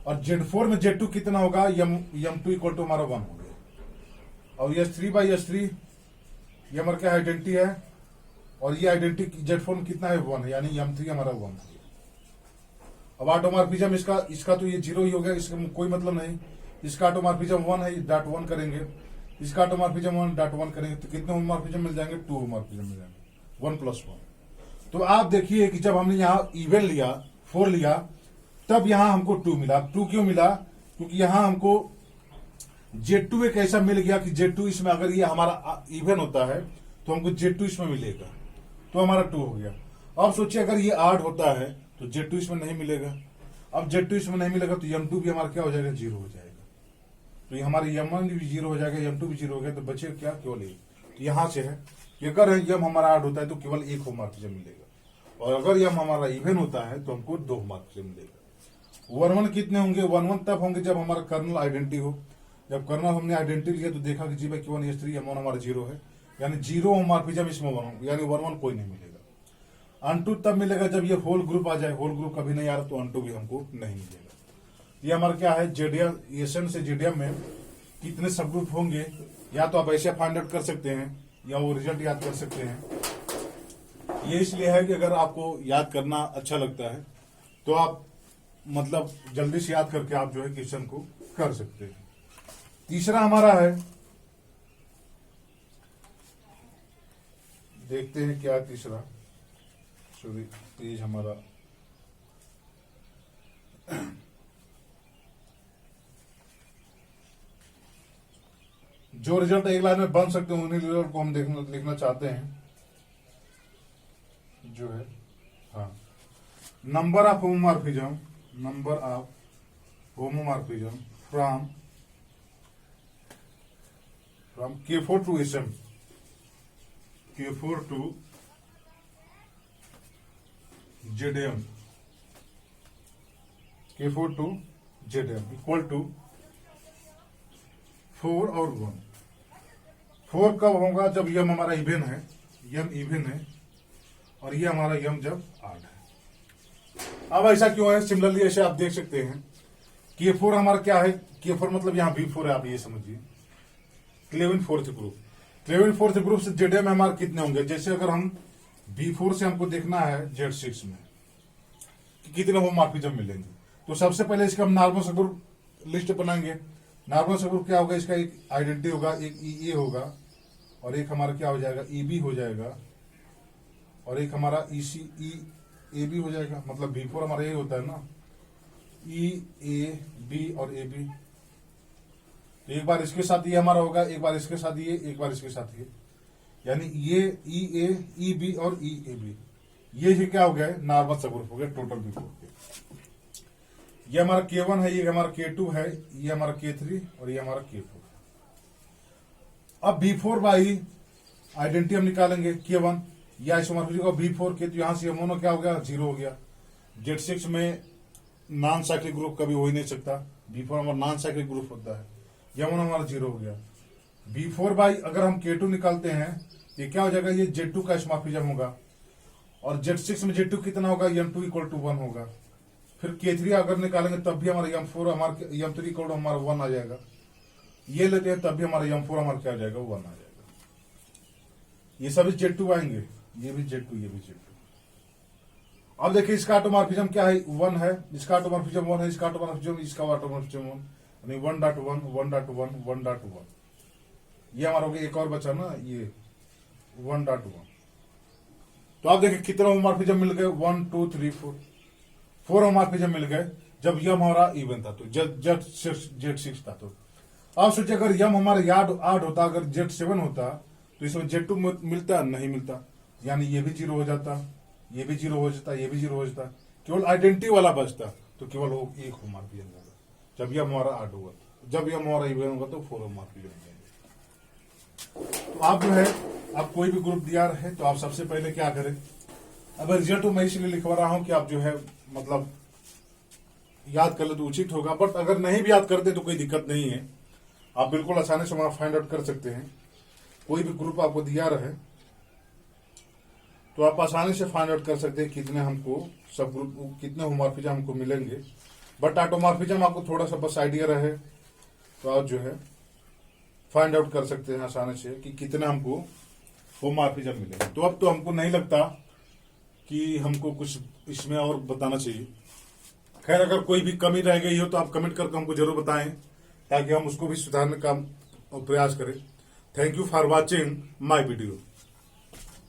और Z4 में Z2 कितना होगा, M2 इक्वल टू हमारा 1 हो गया। और S3/S3 ये हमारा क्या आइडेंटिटी है, और ये आइडेंटिटी Z4 में कितना है 1 है, यानी M3 हमारा 1 है। अब ऑटोमॉर्फिज्म इसका तो ये 0 ही हो गया, इसका कोई मतलब नहीं। इसका ऑटोमॉर्फिज्म 1 है, डॉट 1 करेंगे। इसका ऑटोमॉर्फिज्म 1 डॉट 1 करेंगे तो कितने होमोमॉर्फिज्म मिल जाएंगे, 2 होमोमॉर्फिज्म मिल जाएंगे, 1 + 1। तो आप देखिए कि जब हमने यहाँ इवन लिया 4 लिया तब यहां हमको 2 मिला। 2 क्यों मिला, क्योंकि यहां हमको Z2 एक ऐसा मिल गया कि Z2 इसमें अगर ये हमारा इवन होता है तो हमको Z2 इसमें मिलेगा, तो हमारा 2 हो गया। अब सोचिए अगर ये 8 होता है तो Z2 इसमें नहीं मिलेगा। अब Z2 इसमें नहीं मिलेगा तो M2 भी हमारा क्या हो जाएगा, 0 हो जाएगा। तो ये हमारे M1 भी 0 हो जाएगा, M2 भी 0 हो गया, तो बचे क्या, केवल 1। तो यहां से है कि अगर यम हमारा 8 होता है तो केवल 1 होमोमॉर्फिज्म मिलेगा, और अगर यम हमारा इवन होता है तो हमको 2 होमोमॉर्फिज्म मिलेगा। 1-1 कितने होंगे, 1-1 तब होंगे जब हमारा कर्नल आइडेंटिटी हो। जब कर्नल हमने आइडेंटिटी लिया तो देखा कि G/K1 S3 M1 हमारा 0 है, यानी 0 होमोमॉर्फिज्म इसमें 1, यानी 1-1 कोई नहीं मिलेगा। अनटू तब मिलेगा जब ये होल ग्रुप आ जाए, होल ग्रुप कभी नहीं आ रहा तो अनटू भी हमको नहीं मिलेगा। ये हमारा क्या है, जेडीएम SN से जेडीएम में कितने सब ग्रुप होंगे, या तो आप ऐसे फाइंड आउट कर सकते हैं या वो रिजल्ट याद कर सकते हैं। ये इसलिए है कि अगर आपको याद करना अच्छा लगता है तो आप मतलब जल्दी से याद करके आप जो है क्वेश्चन को कर सकते हैं। तीसरा हमारा है, देखते हैं क्या तीसरा, सॉरी पेज हमारा जो रिजल्ट एक लाइन में बन सकते हैं उन्हीं रिजल्ट को हम लिखना चाहते हैं, जो है हाँ, number of homomorphism from K4 to SM, K4 to ZM, K4 to ZM equal to 4 और 1। 4 कब होगा? जब यम हमारा इवन है, यम इवन है, और ये हमारा यम जब आड है। अब ऐसा क्यों है? सिमिलरली ऐसे आप देख सकते हैं K4 हमारा क्या है, K4 मतलब यहाँ B4 है, आप ये समझिए 11 फोर्थ ग्रुप। 11 फोर्थ ग्रुप से जेड में हमारे कितने होंगे? जैसे अगर हम B4 से हमको देखना है Z6 में कि कितने होमोमॉर्फिज्म मिलेंगे, तो सबसे पहले इसका हम नॉर्मल सबग्रुप लिस्ट बनाएंगे। नॉर्मल सबग्रुप क्या होगा? इसका एक आइडेंटिटी होगा, एक EA होगा, और एक हमारा क्या हो जाएगा EB हो जाएगा, और एक हमारा EB हो जाएगा। मतलब B4 हमारा ये होता है ना, EAB और AB। एक बार इसके साथ ये हमारा होगा, एक बार इसके साथ ये, एक बार इसके साथ ये, यानी ये EA, EB और EAB, ये क्या हो गया? नॉर्मल सबग्रुप हो गया टोटल B4 के। ये हमारा K1 है, ये हमारा K2 है, ये हमारा K3 और ये हमारा K4। अब B4 बाई आइडेंटिटी हम निकालेंगे K1 या आइसोमॉर्फिज्म का B4 के, तो यहां से मोनो क्या हो गया? 0 हो गया। Z6 में नॉन साइक्लिक ग्रुप कभी हो ही नहीं सकता, B4 हमारा नॉन साइक्लिक ग्रुप होता है, यमन हमारा 0 हो गया। B4 बाई अगर हम K2 निकालते हैं, ये क्या हो जाएगा? ये Z2 का आइसोमॉर्फिज्म होगा, और Z6 में Z2 कितना होगा? M2 इक्वल टू 1 होगा। फिर K3 अगर निकालेंगे तब भी हमारा M4 हमारा M3 इक्वल टू हमारा 1 आ जाएगा। ये लेते हैं तब भी हमारा M4 हमारा क्या आ जाएगा? 1 आ जाएगा। ये सभी Z2 आएंगे, ये भी Z2, ये भी Z2। अब देखिए इसका ऑटोमॉर्फिज्म क्या है? 1 है, इसका ऑटोमॉर्फिज्म 1 है, इसका ऑटोमॉर्फिज्म, इसका ऑटोमॉर्फिज्म 1, यानी 1.1 1.1 1.1। ये हमारा हो गया। एक और बचा ना, ये 1.1। तो आप देखिए कितने होमोमॉर्फिज्म मिल गए? 1 2 3 4 होमोमॉर्फिज्म मिल गए जब यम हमारा इवन था, तो Z6 था। तो आप सोचिए अगर यम हमारा याद 8 होता, अगर Z7 होता, तो इसमें Z2 मिलता? नहीं मिलता, यानी ये भी 0 हो जाता, ये भी 0 हो जाता, ये भी 0 हो जाता, केवल आइडेंटिटी वाला बचता, तो केवल वो एक होमोमॉर्फिज्म होगा जब यह हमारा 8 होगा। जब यह हमारा इवन होगा तो 4 होमोमॉर्फिज्म होंगे। तो आप जो है, आप कोई भी ग्रुप दिया है तो आप सबसे पहले क्या करें? अब रिजल्ट मैं इसलिए लिखवा रहा हूं कि आप जो है मतलब याद कर ले तो उचित होगा, बट अगर नहीं भी याद करते तो कोई दिक्कत नहीं है, आप बिल्कुल आसानी से वहां फाइंड आउट कर सकते हैं। कोई भी ग्रुप आपको दिया रहे तो आप आसानी से फाइंड आउट कर सकते हैं कितने हमको सब ग्रुप, कितने होमोमॉर्फिज्म हमको मिलेंगे। बट ऑटोमॉर्फिज्म आपको थोड़ा सा बस आइडिया रहे तो आप जो है फाइंड आउट कर सकते हैं आसानी से कि कितना हमको होमोमॉर्फिज्म मिलेगा। तो अब तो हमको नहीं लगता कि हमको कुछ इसमें और बताना चाहिए। खैर अगर कोई भी कमी रह गई हो तो आप कमेंट करके हमको जरूर बताएं ताकि हम उसको भी सुधारने का प्रयास करें। Thank you for watching my video.